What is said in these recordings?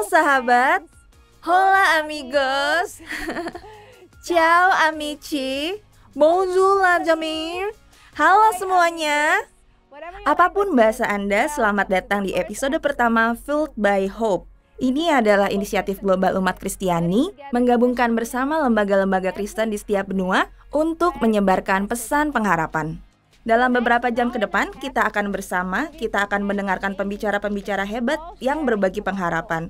sahabat, hola amigos, ciao amici, bonjour la jamir. Halo semuanya. Apapun bahasa Anda, selamat datang di episode pertama Fueled by Hope. Ini adalah inisiatif global umat Kristiani menggabungkan bersama lembaga-lembaga Kristen di setiap benua untuk menyebarkan pesan pengharapan. Dalam beberapa jam ke depan, kita akan mendengarkan pembicara-pembicara hebat yang berbagi pengharapan.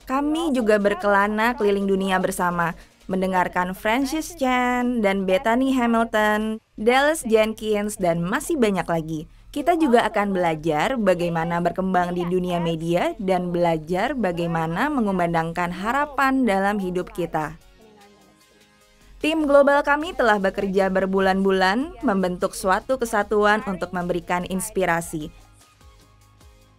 Kami juga berkelana keliling dunia bersama, mendengarkan Francis Chan dan Bethany Hamilton, Dallas Jenkins, dan masih banyak lagi. Kita juga akan belajar bagaimana berkembang di dunia media dan belajar bagaimana mengumandangkan harapan dalam hidup kita. Tim global kami telah bekerja berbulan-bulan membentuk suatu kesatuan untuk memberikan inspirasi.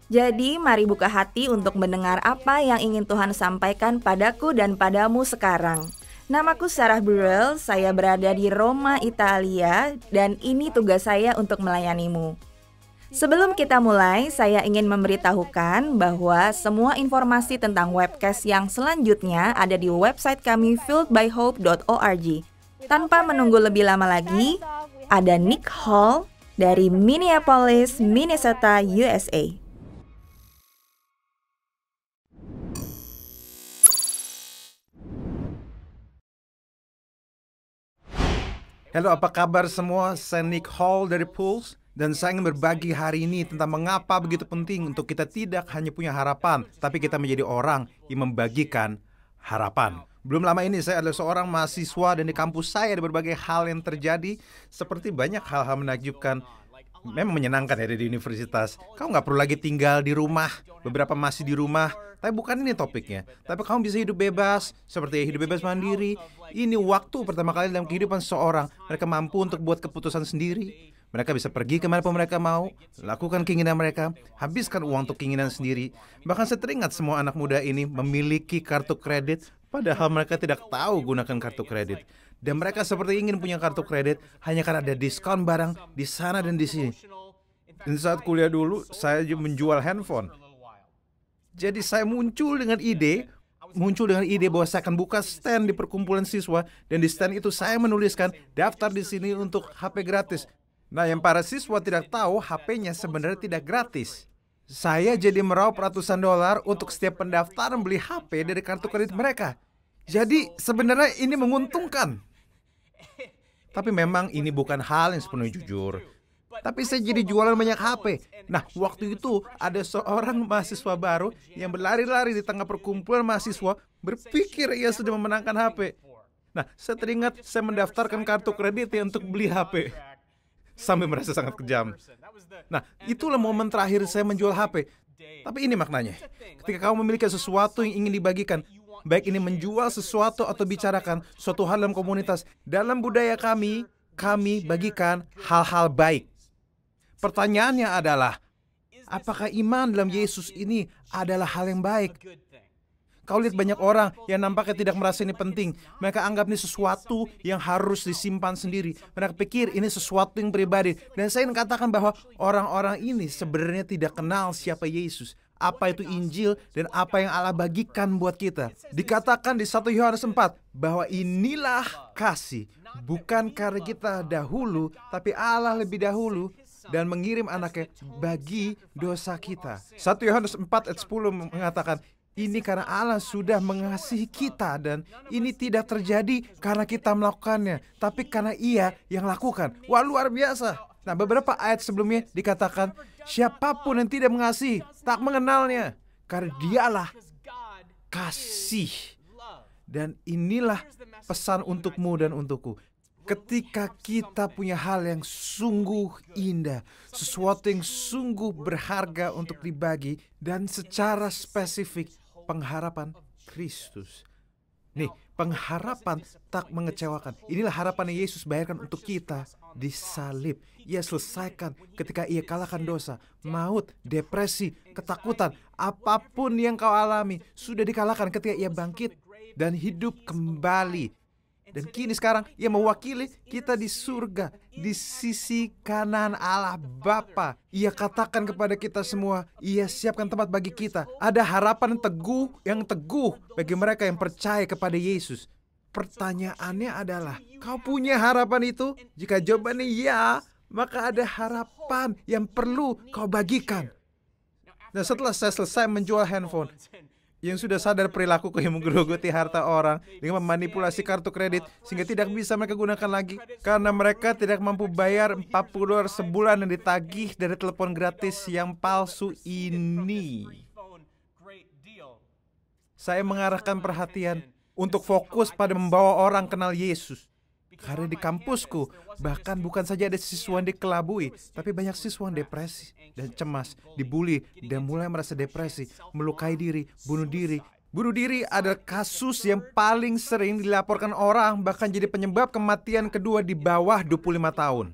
Jadi, mari buka hati untuk mendengar apa yang ingin Tuhan sampaikan padaku dan padamu sekarang. Namaku Sarah Burrell, saya berada di Roma, Italia, dan ini tugas saya untuk melayanimu. Sebelum kita mulai, saya ingin memberitahukan bahwa semua informasi tentang webcast yang selanjutnya ada di website kami fueledbyhope.org. Tanpa menunggu lebih lama lagi, ada Nick Hall dari Minneapolis, Minnesota, USA. Halo, apa kabar semua? Saya Nick Hall dari Pulse. Dan saya ingin berbagi hari ini tentang mengapa begitu penting untuk kita tidak hanya punya harapan, tapi kita menjadi orang yang membagikan harapan. Belum lama ini saya adalah seorang mahasiswa dan di kampus saya ada berbagai hal yang terjadi. Seperti banyak hal-hal menakjubkan. Memang menyenangkan ya di universitas. Kamu gak perlu lagi tinggal di rumah. Beberapa masih di rumah. Tapi bukan ini topiknya. Tapi kamu bisa hidup bebas. Seperti hidup bebas mandiri. Ini waktu pertama kali dalam kehidupan seseorang. Mereka mampu untuk buat keputusan sendiri. Mereka bisa pergi kemana pun mereka mau, lakukan keinginan mereka, habiskan uang untuk keinginan sendiri. Bahkan saya teringat semua anak muda ini memiliki kartu kredit, padahal mereka tidak tahu gunakan kartu kredit. Dan mereka seperti ingin punya kartu kredit hanya karena ada diskon barang di sana dan di sini. Dan saat kuliah dulu, saya menjual handphone. Jadi saya muncul dengan ide bahwa saya akan buka stand di perkumpulan siswa, dan di stand itu saya menuliskan daftar di sini untuk HP gratis. Nah, yang para siswa tidak tahu, HP-nya sebenarnya tidak gratis. Saya jadi meraup ratusan dolar untuk setiap pendaftaran beli HP dari kartu kredit mereka. Jadi, sebenarnya ini menguntungkan. Tapi memang ini bukan hal yang sepenuhnya jujur. Tapi saya jadi jualan banyak HP. Nah, waktu itu ada seorang mahasiswa baru yang berlari-lari di tengah perkumpulan mahasiswa, berpikir ia sudah memenangkan HP. Nah, saya teringat saya mendaftarkan kartu kreditnya untuk beli HP. Sampai merasa sangat kejam. Nah, itulah momen terakhir saya menjual HP. Tapi ini maknanya. Ketika kamu memiliki sesuatu yang ingin dibagikan, baik ini menjual sesuatu atau bicarakan suatu hal dalam komunitas, dalam budaya kami bagikan hal-hal baik. Pertanyaannya adalah, apakah iman dalam Yesus ini adalah hal yang baik? Kau lihat banyak orang yang nampaknya tidak merasa ini penting. Mereka anggap ini sesuatu yang harus disimpan sendiri. Mereka pikir ini sesuatu yang pribadi. Dan saya ingin katakan bahwa orang-orang ini sebenarnya tidak kenal siapa Yesus, apa itu Injil, dan apa yang Allah bagikan buat kita. Dikatakan di 1 Yohanes 4 bahwa inilah kasih, bukan karena kita dahulu, tapi Allah lebih dahulu dan mengirim anaknya bagi dosa kita. 1 Yohanes 4 ayat 10 mengatakan, ini karena Allah sudah mengasihi kita, dan ini tidak terjadi karena kita melakukannya, tapi karena Ia yang lakukan. Wah, luar biasa. Nah, beberapa ayat sebelumnya dikatakan, siapapun yang tidak mengasihi, tak mengenalnya, karena Dialah kasih. Dan inilah pesan untukmu dan untukku. Ketika kita punya hal yang sungguh indah, sesuatu yang sungguh berharga untuk dibagi, dan secara spesifik, pengharapan Kristus. Nih, pengharapan tak mengecewakan. Inilah harapan yang Yesus bayarkan untuk kita di salib. Ia selesaikan ketika Ia kalahkan dosa, maut, depresi, ketakutan. Apapun yang kau alami sudah dikalahkan ketika Ia bangkit dan hidup kembali. Dan kini sekarang ia mewakili kita di surga, di sisi kanan Allah Bapa. Ia katakan kepada kita semua, ia siapkan tempat bagi kita. Ada harapan yang teguh bagi mereka yang percaya kepada Yesus. Pertanyaannya adalah, kau punya harapan itu? Jika jawabannya ya, maka ada harapan yang perlu kau bagikan. Nah, setelah saya selesai menjual handphone, yang sudah sadar perilakuku yang menggerogoti harta orang dengan memanipulasi kartu kredit sehingga tidak bisa mereka gunakan lagi karena mereka tidak mampu bayar $40 sebulan yang ditagih dari telepon gratis yang palsu ini. Saya mengarahkan perhatian untuk fokus pada membawa orang kenal Yesus. Karena di kampusku, bahkan bukan saja ada siswa yang dikelabui, tapi banyak siswa yang depresi dan cemas, dibully, dan mulai merasa depresi, melukai diri, bunuh diri. Bunuh diri adalah kasus yang paling sering dilaporkan orang, bahkan jadi penyebab kematian kedua di bawah 25 tahun.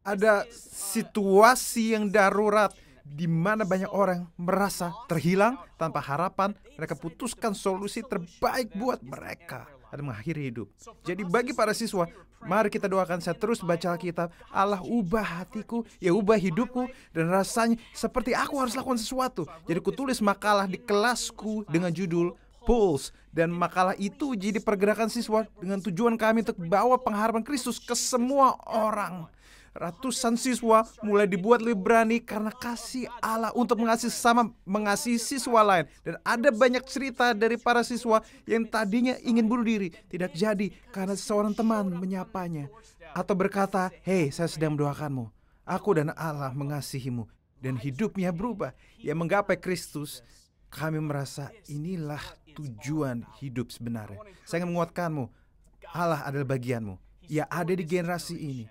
Ada situasi yang darurat, di mana banyak orang merasa terhilang tanpa harapan. Mereka putuskan solusi terbaik buat mereka ada mengakhiri hidup. Jadi bagi para siswa, mari kita doakan. Saya terus baca Alkitab. Allah ubah hatiku, ya ubah hidupku, dan rasanya seperti aku harus lakukan sesuatu. Jadi kutulis makalah di kelasku dengan judul Pulse, dan makalah itu jadi pergerakan siswa dengan tujuan kami untuk bawa pengharapan Kristus ke semua orang. Ratusan siswa mulai dibuat lebih berani karena kasih Allah untuk mengasihi siswa lain. Dan ada banyak cerita dari para siswa yang tadinya ingin bunuh diri, tidak jadi karena seorang teman menyapanya atau berkata, "Hei, saya sedang mendoakanmu. Aku dan Allah mengasihimu." Dan hidupnya berubah. Ia menggapai Kristus. Kami merasa inilah tujuan hidup sebenarnya. Saya ingin menguatkanmu. Allah adalah bagianmu. Ia ada di generasi ini.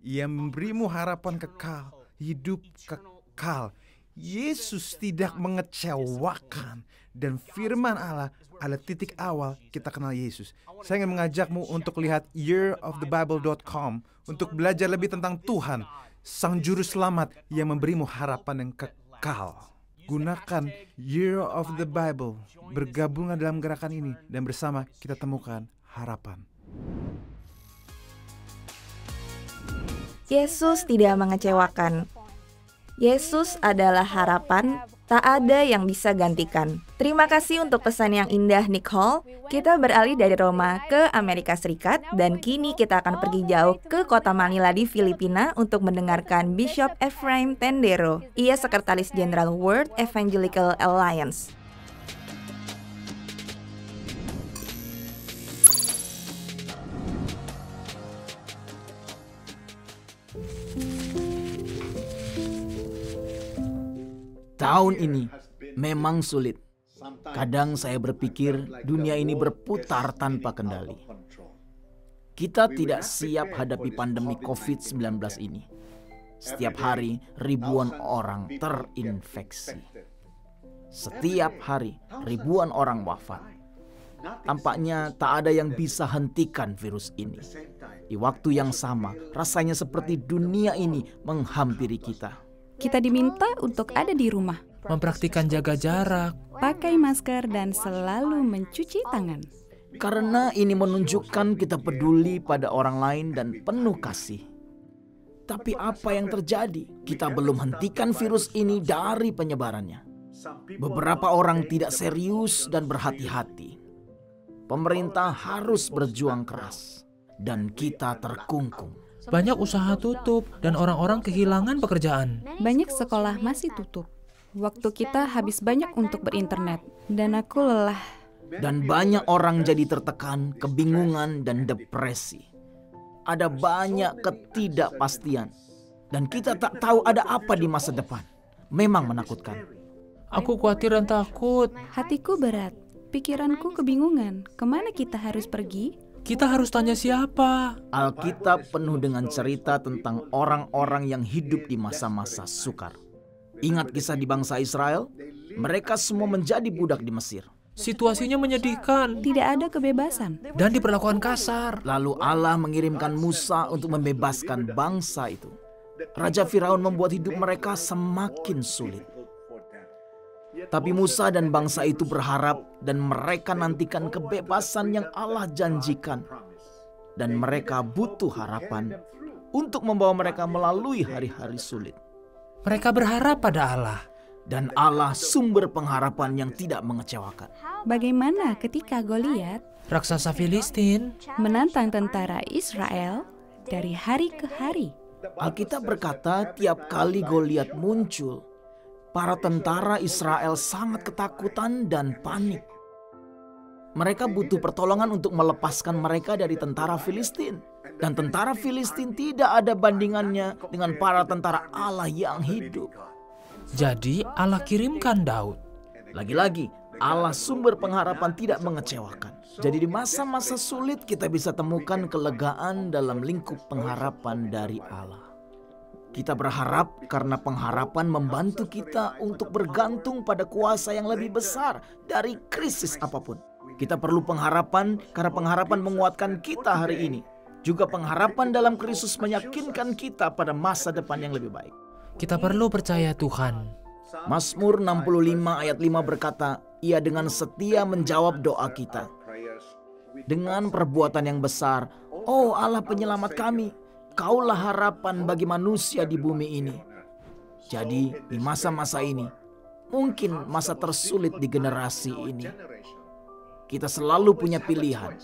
Ia memberimu harapan kekal, hidup kekal. Yesus tidak mengecewakan, dan firman Allah adalah titik awal kita kenal Yesus. Saya ingin mengajakmu untuk lihat yearofthebible.com untuk belajar lebih tentang Tuhan, Sang Juru Selamat yang memberimu harapan yang kekal. Gunakan Year of the Bible, bergabunglah dalam gerakan ini, dan bersama kita temukan harapan. Yesus tidak mengecewakan. Yesus adalah harapan, tak ada yang bisa gantikan. Terima kasih untuk pesan yang indah, Nicole. Kita beralih dari Roma ke Amerika Serikat, dan kini kita akan pergi jauh ke kota Manila di Filipina untuk mendengarkan Bishop Ephraim Tendero. Ia Sekretaris Jenderal World Evangelical Alliance. Tahun ini memang sulit. Kadang saya berpikir dunia ini berputar tanpa kendali. Kita tidak siap hadapi pandemi COVID-19 ini. Setiap hari ribuan orang terinfeksi. Setiap hari ribuan orang wafat. Tampaknya tak ada yang bisa hentikan virus ini. Di waktu yang sama, rasanya seperti dunia ini menghampiri kita. Kita diminta untuk ada di rumah, mempraktikkan jaga jarak, pakai masker, dan selalu mencuci tangan. Karena ini menunjukkan kita peduli pada orang lain dan penuh kasih. Tapi apa yang terjadi? Kita belum hentikan virus ini dari penyebarannya. Beberapa orang tidak serius dan berhati-hati. Pemerintah harus berjuang keras, dan kita terkungkung. Banyak usaha tutup dan orang-orang kehilangan pekerjaan. Banyak sekolah masih tutup. Waktu kita habis banyak untuk berinternet, dan aku lelah. Dan banyak orang jadi tertekan, kebingungan, dan depresi. Ada banyak ketidakpastian, dan kita tak tahu ada apa di masa depan. Memang menakutkan. Aku khawatir dan takut. Hatiku berat, pikiranku kebingungan. Kemana kita harus pergi? Kita harus tanya siapa? Alkitab penuh dengan cerita tentang orang-orang yang hidup di masa-masa sukar. Ingat kisah di bangsa Israel? Mereka semua menjadi budak di Mesir. Situasinya menyedihkan. Tidak ada kebebasan. Dan diperlakukan kasar. Lalu Allah mengirimkan Musa untuk membebaskan bangsa itu. Raja Firaun membuat hidup mereka semakin sulit. Tapi Musa dan bangsa itu berharap dan mereka nantikan kebebasan yang Allah janjikan. dan mereka butuh harapan untuk membawa mereka melalui hari-hari sulit. Mereka berharap pada Allah. Dan Allah sumber pengharapan yang tidak mengecewakan. Bagaimana ketika Goliat Raksasa Filistin menantang tentara Israel dari hari ke hari? Alkitab berkata tiap kali Goliat muncul, para tentara Israel sangat ketakutan dan panik. Mereka butuh pertolongan untuk melepaskan mereka dari tentara Filistin. Dan tentara Filistin tidak ada bandingannya dengan para tentara Allah yang hidup. Jadi Allah kirimkan Daud. Lagi-lagi, Allah sumber pengharapan tidak mengecewakan. Jadi di masa-masa sulit kita bisa temukan kelegaan dalam lingkup pengharapan dari Allah. Kita berharap karena pengharapan membantu kita untuk bergantung pada kuasa yang lebih besar dari krisis apapun. Kita perlu pengharapan karena pengharapan menguatkan kita hari ini. Juga pengharapan dalam Kristus meyakinkan kita pada masa depan yang lebih baik. Kita perlu percaya Tuhan. Mazmur 65 ayat 5 berkata, Ia dengan setia menjawab doa kita. Dengan perbuatan yang besar, oh Allah penyelamat kami, Kaulah harapan bagi manusia di bumi ini. Jadi di masa-masa ini, mungkin masa tersulit di generasi ini, kita selalu punya pilihan.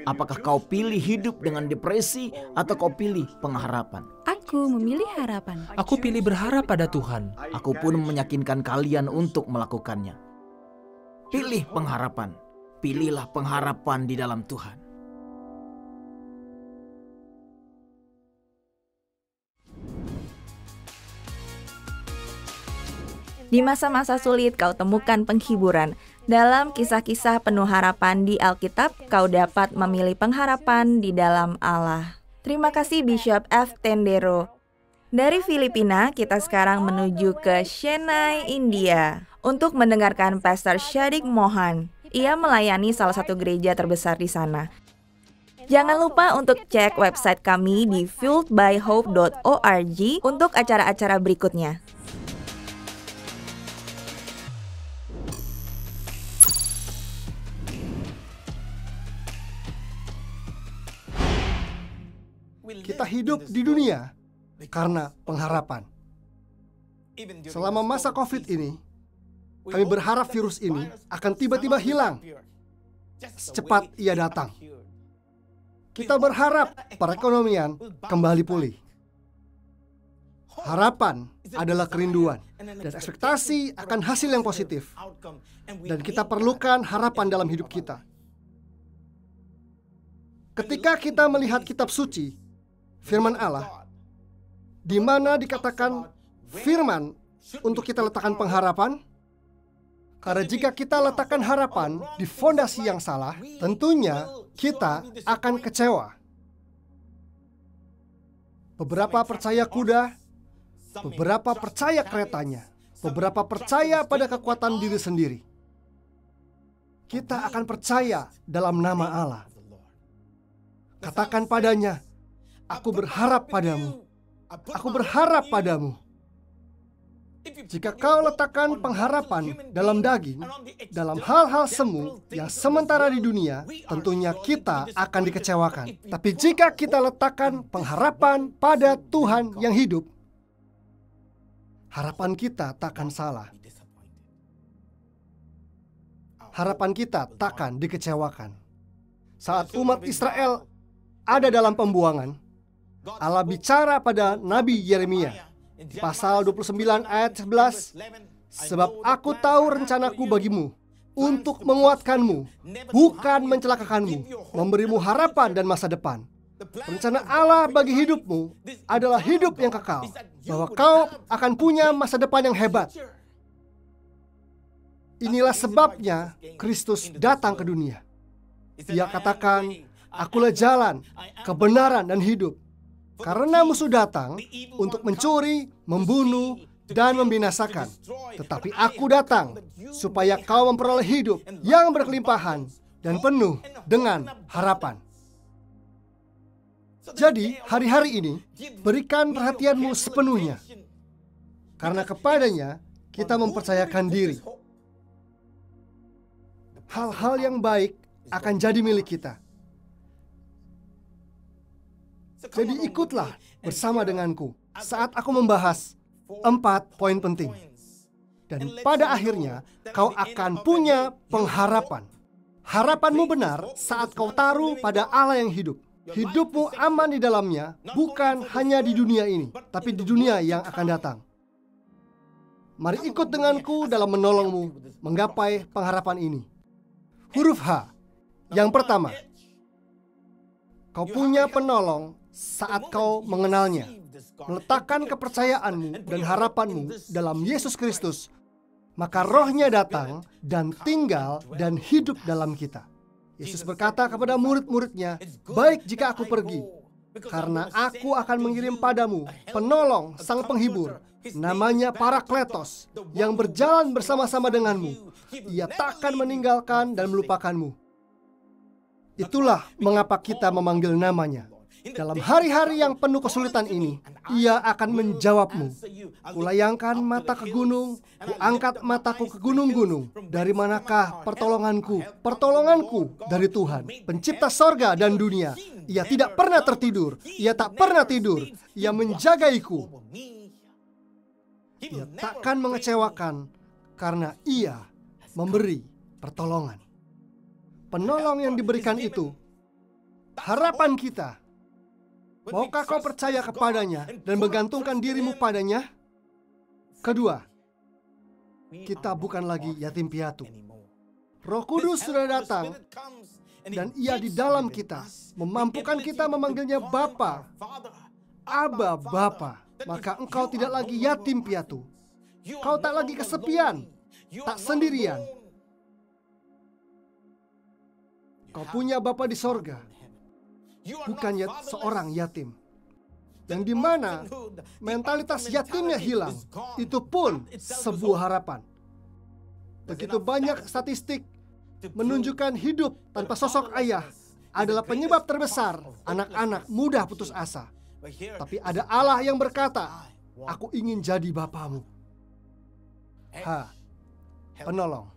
Apakah kau pilih hidup dengan depresi atau kau pilih pengharapan? Aku memilih harapan. Aku pilih berharap pada Tuhan. Aku pun meyakinkan kalian untuk melakukannya. Pilih pengharapan. Pilihlah pengharapan di dalam Tuhan. Di masa-masa sulit kau temukan penghiburan. Dalam kisah-kisah penuh harapan di Alkitab, kau dapat memilih pengharapan di dalam Allah. Terima kasih Bishop F. Tendero. Dari Filipina, kita sekarang menuju ke Chennai, India untuk mendengarkan Pastor Shadik Mohan. Ia melayani salah satu gereja terbesar di sana. Jangan lupa untuk cek website kami di fueledbyhope.org untuk acara-acara berikutnya. Kita hidup di dunia karena pengharapan. Selama masa COVID ini, kami berharap virus ini akan tiba-tiba hilang secepat ia datang. Kita berharap perekonomian kembali pulih. Harapan adalah kerinduan dan ekspektasi akan hasil yang positif. Dan kita perlukan harapan dalam hidup kita. Ketika kita melihat kitab suci, firman Allah, di mana dikatakan firman untuk kita letakkan pengharapan, karena jika kita letakkan harapan di fondasi yang salah, tentunya kita akan kecewa. Beberapa percaya kuda, beberapa percaya keretanya, beberapa percaya pada kekuatan diri sendiri. Kita akan percaya dalam nama Allah. Katakan padanya, aku berharap padamu. Aku berharap padamu. Jika kau letakkan pengharapan dalam daging, dalam hal-hal semu yang sementara di dunia, tentunya kita akan dikecewakan. Tapi jika kita letakkan pengharapan pada Tuhan yang hidup, harapan kita takkan salah. Harapan kita takkan dikecewakan. Saat umat Israel ada dalam pembuangan, Allah bicara pada Nabi Yeremia. Pasal 29 ayat 11, sebab aku tahu rencanaku bagimu, untuk menguatkanmu, bukan mencelakakanmu, memberimu harapan dan masa depan. Rencana Allah bagi hidupmu adalah hidup yang kekal, bahwa kau akan punya masa depan yang hebat. Inilah sebabnya Kristus datang ke dunia. Ia katakan, akulah jalan, kebenaran, dan hidup. Karena musuh datang untuk mencuri, membunuh, dan membinasakan. Tetapi aku datang supaya kau memperoleh hidup yang berkelimpahan dan penuh dengan harapan. Jadi, hari-hari ini, berikan perhatianmu sepenuhnya. Karena kepadanya, kita mempercayakan diri. Hal-hal yang baik akan jadi milik kita. Jadi ikutlah bersama denganku saat aku membahas 4 poin penting. Dan pada akhirnya kau akan punya pengharapan. Harapanmu benar saat kau taruh pada Allah yang hidup. Hidupmu aman di dalamnya, bukan hanya di dunia ini, tapi di dunia yang akan datang. Mari ikut denganku dalam menolongmu menggapai pengharapan ini. Huruf H. Yang pertama, kau punya penolong saat kau mengenalnya. Meletakkan kepercayaanmu dan harapanmu dalam Yesus Kristus, maka rohnya datang dan tinggal dan hidup dalam kita. Yesus berkata kepada murid-muridnya, baik jika aku pergi, karena aku akan mengirim padamu penolong sang penghibur, namanya Parakletos, yang berjalan bersama-sama denganmu. Ia takkan meninggalkan dan melupakanmu. Itulah mengapa kita memanggil namanya. Dalam hari-hari yang penuh kesulitan ini, Ia akan menjawabmu. Kulayangkan mata ke gunung, kuangkat mataku ke gunung-gunung. Dari manakah pertolonganku? Pertolonganku dari Tuhan, pencipta sorga dan dunia. Ia tidak pernah tertidur, Ia tak pernah tidur. Ia menjagaiku. Ia takkan mengecewakan karena Ia memberi pertolongan. Penolong yang diberikan itu harapan kita. Maukah kau percaya kepadanya dan menggantungkan dirimu padanya? Kedua, kita bukan lagi yatim piatu. Roh Kudus sudah datang dan Ia di dalam kita, memampukan kita memanggilnya Bapa, Aba Bapa. Maka engkau tidak lagi yatim piatu. Kau tak lagi kesepian, tak sendirian. Kau punya Bapa di sorga, bukannya seorang yatim. Yang dimana mentalitas yatimnya hilang, itu pun sebuah harapan. Begitu banyak statistik menunjukkan hidup tanpa sosok ayah adalah penyebab terbesar anak-anak mudah putus asa. Tapi ada Allah yang berkata, aku ingin jadi bapamu. Penolong.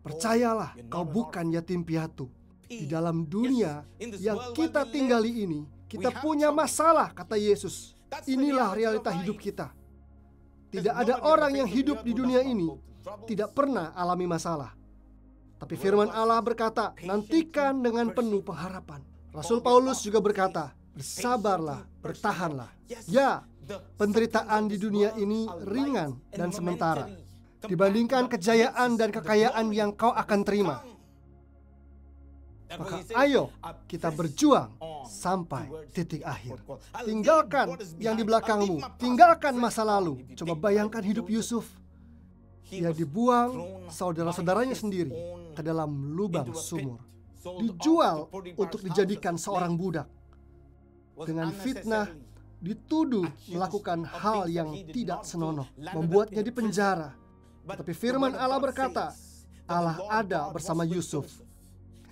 Percayalah, kau bukan yatim piatu. Di dalam dunia yang kita tinggali ini, kita punya masalah, kata Yesus. Inilah realita hidup kita. Tidak ada orang yang hidup di dunia ini tidak pernah alami masalah. Tapi firman Allah berkata, nantikan dengan penuh pengharapan. Rasul Paulus juga berkata, bersabarlah, bertahanlah. Ya, penderitaan di dunia ini ringan dan sementara dibandingkan kejayaan dan kekayaan yang kau akan terima. Maka ayo kita berjuang sampai titik akhir. Tinggalkan yang di belakangmu, tinggalkan masa lalu. Coba bayangkan hidup Yusuf. Ia dibuang saudara-saudaranya sendiri ke dalam lubang sumur, dijual untuk dijadikan seorang budak. Dengan fitnah, dituduh melakukan hal yang tidak senonoh, membuatnya dipenjara. Tapi firman Allah berkata, Allah ada bersama Yusuf.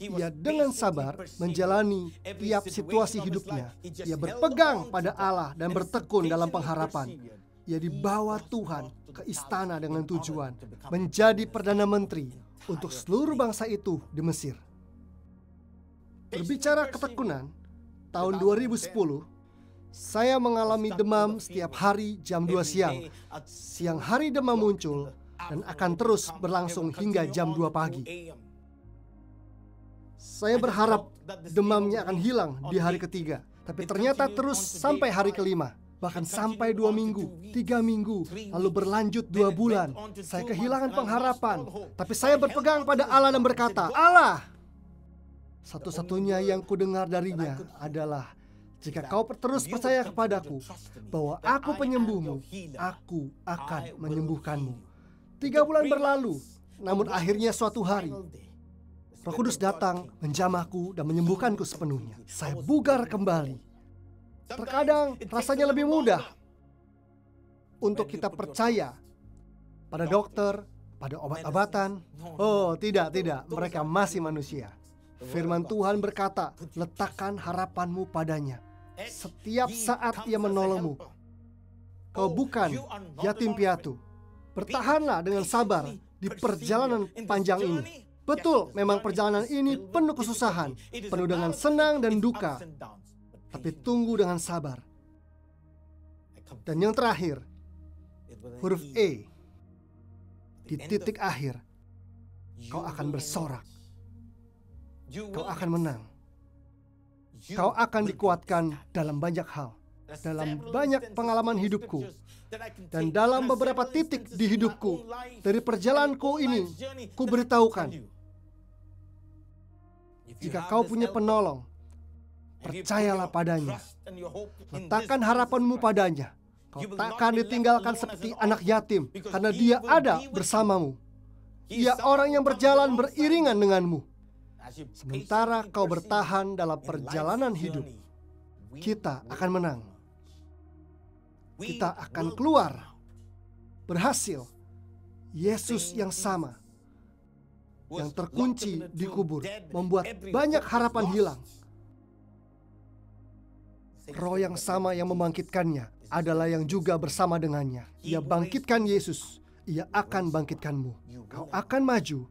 Ia dengan sabar menjalani tiap situasi hidupnya. Ia berpegang pada Allah dan bertekun dalam pengharapan. Ia dibawa Tuhan ke istana dengan tujuan menjadi Perdana Menteri untuk seluruh bangsa itu di Mesir. Berbicara ketekunan, tahun 2010, saya mengalami demam setiap hari jam 2 siang. Siang hari demam muncul dan akan terus berlangsung hingga jam 2 pagi. Saya berharap demamnya akan hilang di hari ketiga, tapi ternyata terus sampai hari kelima, bahkan sampai 2 minggu, 3 minggu, lalu berlanjut 2 bulan. Saya kehilangan pengharapan, tapi saya berpegang pada Allah dan berkata, Allah, satu-satunya yang kudengar darinya adalah, jika kau terus percaya kepadaku bahwa aku penyembuhmu, aku akan menyembuhkanmu. 3 bulan berlalu, namun akhirnya suatu hari, Roh Kudus datang menjamahku dan menyembuhkanku sepenuhnya. Saya bugar kembali. Terkadang rasanya lebih mudah untuk kita percaya pada dokter, pada obat-obatan. Oh, tidak, mereka masih manusia. Firman Tuhan berkata, letakkan harapanmu padanya. Setiap saat Ia menolongmu. Kau bukan yatim piatu. Bertahanlah dengan sabar di perjalanan panjang ini. Betul, memang perjalanan ini penuh kesusahan, penuh dengan senang dan duka. tapi tunggu dengan sabar. Dan yang terakhir, huruf E. Di titik akhir, kau akan bersorak. Kau akan menang. Kau akan dikuatkan dalam banyak hal. Dalam banyak pengalaman hidupku. Dan dalam beberapa titik di hidupku, dari perjalananku ini, ku beritahukan. Jika kau punya penolong, percayalah padanya. Letakkan harapanmu padanya. Kau takkan ditinggalkan seperti anak yatim, karena dia ada bersamamu. Dia orang yang berjalan beriringan denganmu. Sementara kau bertahan dalam perjalanan hidup, kita akan menang. Kita akan keluar, berhasil. Yesus yang sama, yang terkunci di kubur, membuat banyak harapan hilang. Roh yang sama yang membangkitkannya adalah yang juga bersama dengannya. Ia bangkitkan Yesus, ia akan bangkitkanmu. Kau akan maju,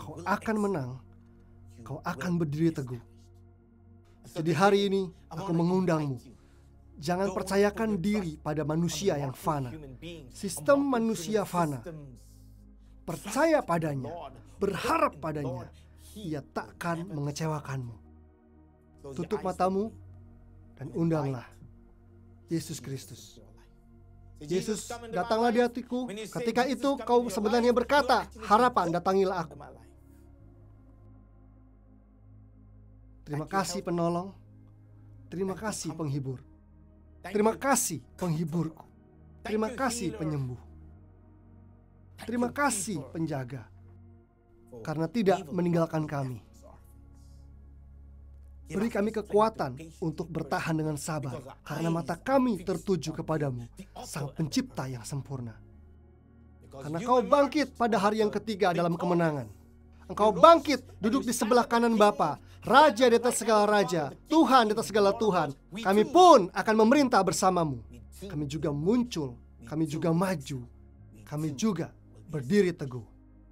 kau akan menang, kau akan berdiri teguh. Jadi hari ini aku mengundangmu. Jangan percayakan diri pada manusia yang fana. Sistem manusia fana. Percaya padanya, berharap padanya. Ia takkan mengecewakanmu. Tutup matamu dan undanglah Yesus Kristus. Yesus, datanglah di hatiku. Ketika itu kau sebenarnya berkata, harapan, datangilah aku. Terima kasih penolong. Terima kasih penghibur. Terima kasih penghiburku. Terima kasih penyembuh. Terima kasih penjaga. Karena tidak meninggalkan kami. Beri kami kekuatan untuk bertahan dengan sabar. Karena mata kami tertuju kepadamu, Sang Pencipta yang sempurna. Karena kau bangkit pada hari yang ketiga dalam kemenangan. Engkau bangkit duduk di sebelah kanan Bapa, Raja di atas segala raja, Tuhan di atas segala Tuhan. Kami pun akan memerintah bersamamu. Kami juga muncul, kami juga maju, kami juga berdiri teguh.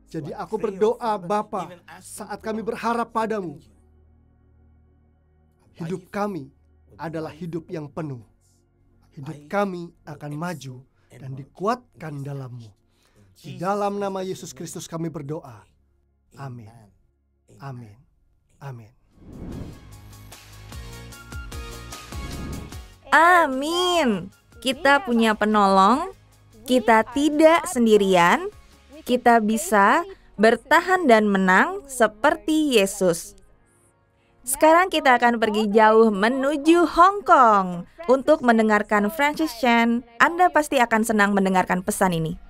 Jadi aku berdoa Bapa, saat kami berharap padamu, hidup kami adalah hidup yang penuh. Hidup kami akan maju dan dikuatkan dalam-Mu. Di dalam nama Yesus Kristus kami berdoa. Amin. Amin. Amin. Amin. Kita punya penolong, kita tidak sendirian, kita bisa bertahan dan menang seperti Yesus. Sekarang kita akan pergi jauh menuju Hong Kong untuk mendengarkan Francis Chan. Anda pasti akan senang mendengarkan pesan ini.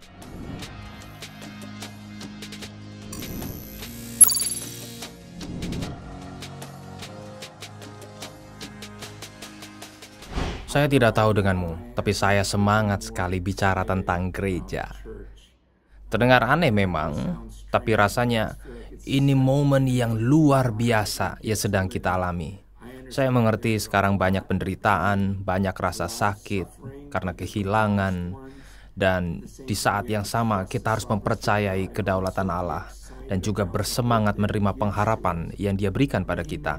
Saya tidak tahu denganmu, tapi saya semangat sekali bicara tentang gereja. Terdengar aneh memang, tapi rasanya ini momen yang luar biasa yang sedang kita alami. Saya mengerti sekarang banyak penderitaan, banyak rasa sakit karena kehilangan, dan di saat yang sama kita harus mempercayai kedaulatan Allah dan juga bersemangat menerima pengharapan yang Dia berikan pada kita.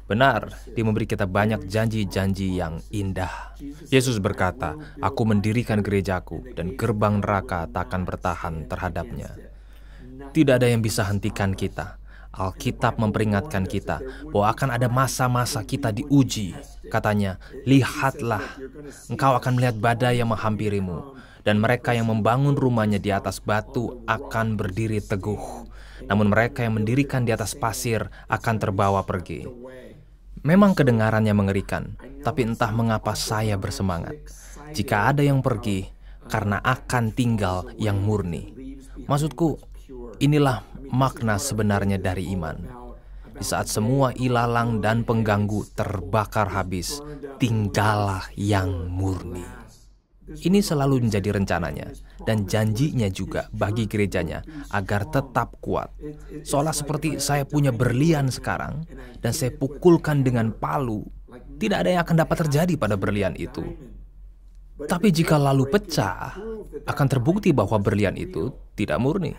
Benar, Dia memberi kita banyak janji-janji yang indah. Yesus berkata, "Aku mendirikan gerejaku dan gerbang neraka takkan bertahan terhadapnya." Tidak ada yang bisa hentikan kita. Alkitab memperingatkan kita bahwa akan ada masa-masa kita diuji. Katanya, "Lihatlah, engkau akan melihat badai yang menghampirimu, dan mereka yang membangun rumahnya di atas batu akan berdiri teguh. Namun mereka yang mendirikan di atas pasir akan terbawa pergi." Memang kedengarannya mengerikan, tapi entah mengapa saya bersemangat. Jika ada yang pergi, karena akan tinggal yang murni. Maksudku, inilah makna sebenarnya dari iman. Di saat semua ilalang dan pengganggu terbakar habis, tinggallah yang murni. Ini selalu menjadi rencananya dan janjinya juga bagi gerejanya agar tetap kuat. Seolah seperti saya punya berlian sekarang dan saya pukulkan dengan palu, tidak ada yang akan dapat terjadi pada berlian itu. Tapi jika lalu pecah, akan terbukti bahwa berlian itu tidak murni.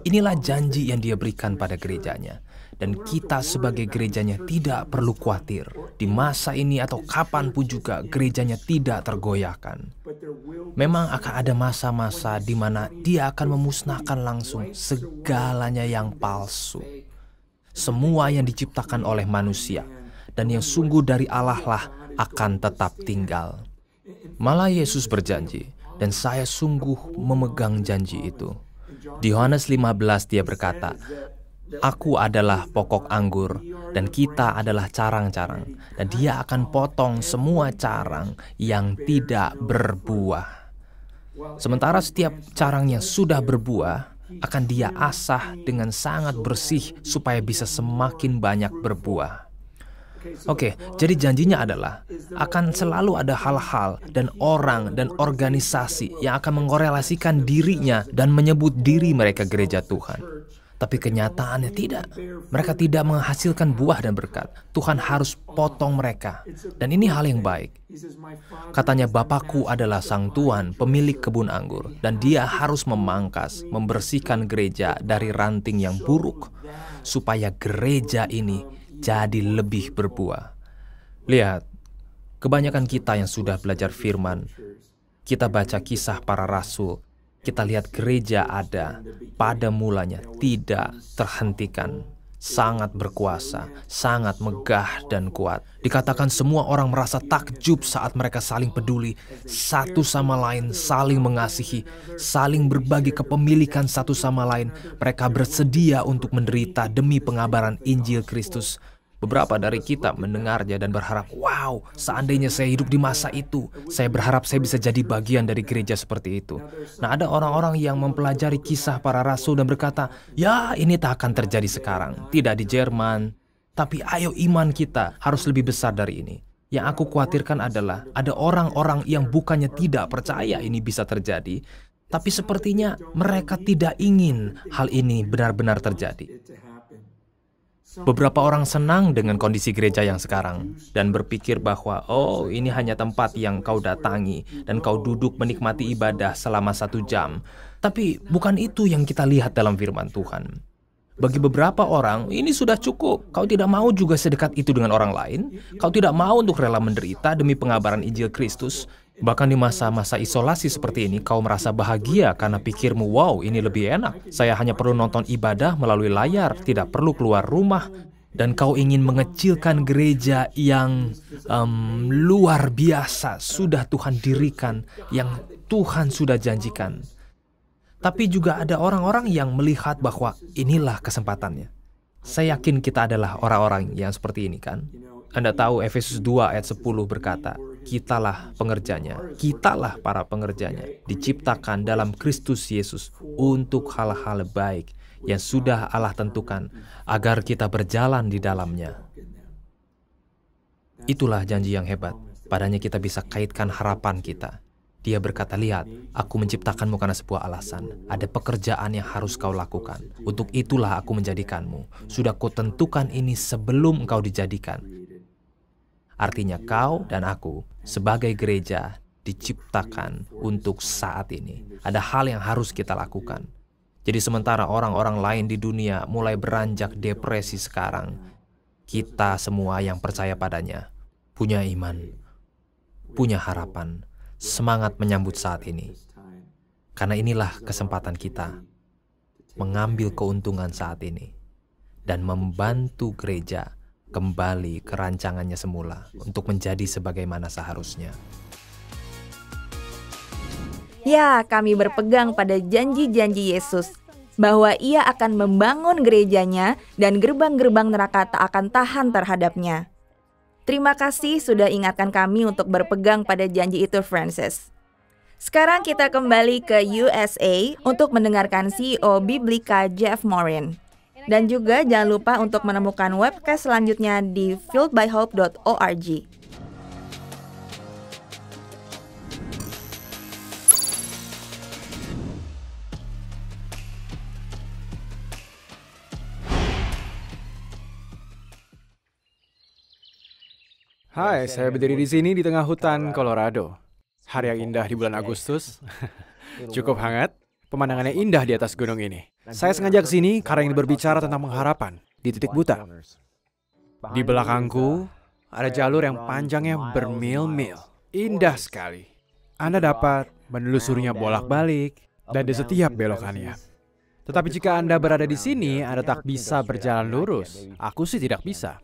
Inilah janji yang Dia berikan pada gerejanya. Dan kita sebagai gerejanya tidak perlu khawatir. Di masa ini atau kapanpun juga gerejanya tidak tergoyahkan. Memang akan ada masa-masa di mana dia akan memusnahkan langsung segalanya yang palsu. Semua yang diciptakan oleh manusia dan yang sungguh dari Allah lah akan tetap tinggal. Malah Yesus berjanji, dan saya sungguh memegang janji itu. Di Yohanes 15 dia berkata, Aku adalah pokok anggur dan kita adalah carang-carang, dan dia akan potong semua carang yang tidak berbuah. Sementara setiap carang yang sudah berbuah akan dia asah dengan sangat bersih supaya bisa semakin banyak berbuah. Oke, jadi janjinya adalah akan selalu ada hal-hal dan orang dan organisasi yang akan mengkorelasikan dirinya dan menyebut diri mereka gereja Tuhan. Tapi kenyataannya tidak. Mereka tidak menghasilkan buah dan berkat. Tuhan harus potong mereka. Dan ini hal yang baik. Katanya, Bapakku adalah sang Tuan, pemilik kebun anggur. Dan dia harus memangkas, membersihkan gereja dari ranting yang buruk. Supaya gereja ini jadi lebih berbuah. Lihat, kebanyakan kita yang sudah belajar firman, kita baca kisah para rasul, kita lihat gereja ada pada mulanya tidak terhentikan, sangat berkuasa, sangat megah dan kuat. Dikatakan semua orang merasa takjub saat mereka saling peduli, satu sama lain saling mengasihi, saling berbagi kepemilikan satu sama lain. Mereka bersedia untuk menderita demi pengabaran Injil Kristus. Beberapa dari kita mendengarnya dan berharap, wow, seandainya saya hidup di masa itu, saya berharap saya bisa jadi bagian dari gereja seperti itu. Nah, ada orang-orang yang mempelajari kisah para rasul dan berkata, ya ini tak akan terjadi sekarang, tidak di Jerman. Tapi ayo iman kita harus lebih besar dari ini. Yang aku khawatirkan adalah ada orang-orang yang bukannya tidak percaya ini bisa terjadi, tapi sepertinya mereka tidak ingin hal ini benar-benar terjadi. Beberapa orang senang dengan kondisi gereja yang sekarang dan berpikir bahwa oh ini hanya tempat yang kau datangi dan kau duduk menikmati ibadah selama 1 jam. Tapi bukan itu yang kita lihat dalam firman Tuhan. Bagi beberapa orang ini sudah cukup. Kau tidak mau juga sedekat itu dengan orang lain. Kau tidak mau untuk rela menderita demi pengabaran Injil Kristus. Bahkan di masa-masa isolasi seperti ini, kau merasa bahagia karena pikirmu, wow, ini lebih enak. Saya hanya perlu nonton ibadah melalui layar, tidak perlu keluar rumah. Dan kau ingin mengecilkan gereja yang luar biasa, sudah Tuhan dirikan, yang Tuhan sudah janjikan. Tapi juga ada orang-orang yang melihat bahwa inilah kesempatannya. Saya yakin kita adalah orang-orang yang seperti ini kan? Anda tahu Efesus 2 ayat 10 berkata, Kitalah pengerjanya, kitalah para pengerjanya, diciptakan dalam Kristus Yesus untuk hal-hal baik yang sudah Allah tentukan agar kita berjalan di dalamnya. Itulah janji yang hebat. Padanya kita bisa kaitkan harapan kita. Dia berkata, lihat, aku menciptakanmu karena sebuah alasan. Ada pekerjaan yang harus kau lakukan. Untuk itulah aku menjadikanmu. Sudah kutentukan ini sebelum engkau dijadikan. Artinya kau dan aku sebagai gereja diciptakan untuk saat ini. Ada hal yang harus kita lakukan. Jadi sementara orang-orang lain di dunia mulai beranjak depresi sekarang, kita semua yang percaya padanya punya iman, punya harapan, semangat menyambut saat ini. Karena inilah kesempatan kita mengambil keuntungan saat ini dan membantu gereja kembali ke rancangannya semula untuk menjadi sebagaimana seharusnya. Ya, kami berpegang pada janji-janji Yesus bahwa Ia akan membangun gerejanya dan gerbang-gerbang neraka tak akan tahan terhadapnya. Terima kasih sudah ingatkan kami untuk berpegang pada janji itu, Francis. Sekarang kita kembali ke USA untuk mendengarkan CEO Biblika Jeff Morin. Dan juga jangan lupa untuk menemukan webcast selanjutnya di fieldbyhope.org. Hai, saya berdiri di sini di tengah hutan Colorado. Hari yang indah di bulan Agustus. Cukup hangat. Pemandangannya indah di atas gunung ini. Saya sengaja ke sini karena ingin berbicara tentang pengharapan. di titik buta. Di belakangku ada jalur yang panjangnya bermil-mil. Indah sekali. Anda dapat menelusurinya bolak-balik dan di setiap belokannya. Tetapi jika Anda berada di sini, Anda tak bisa berjalan lurus. Aku sih tidak bisa.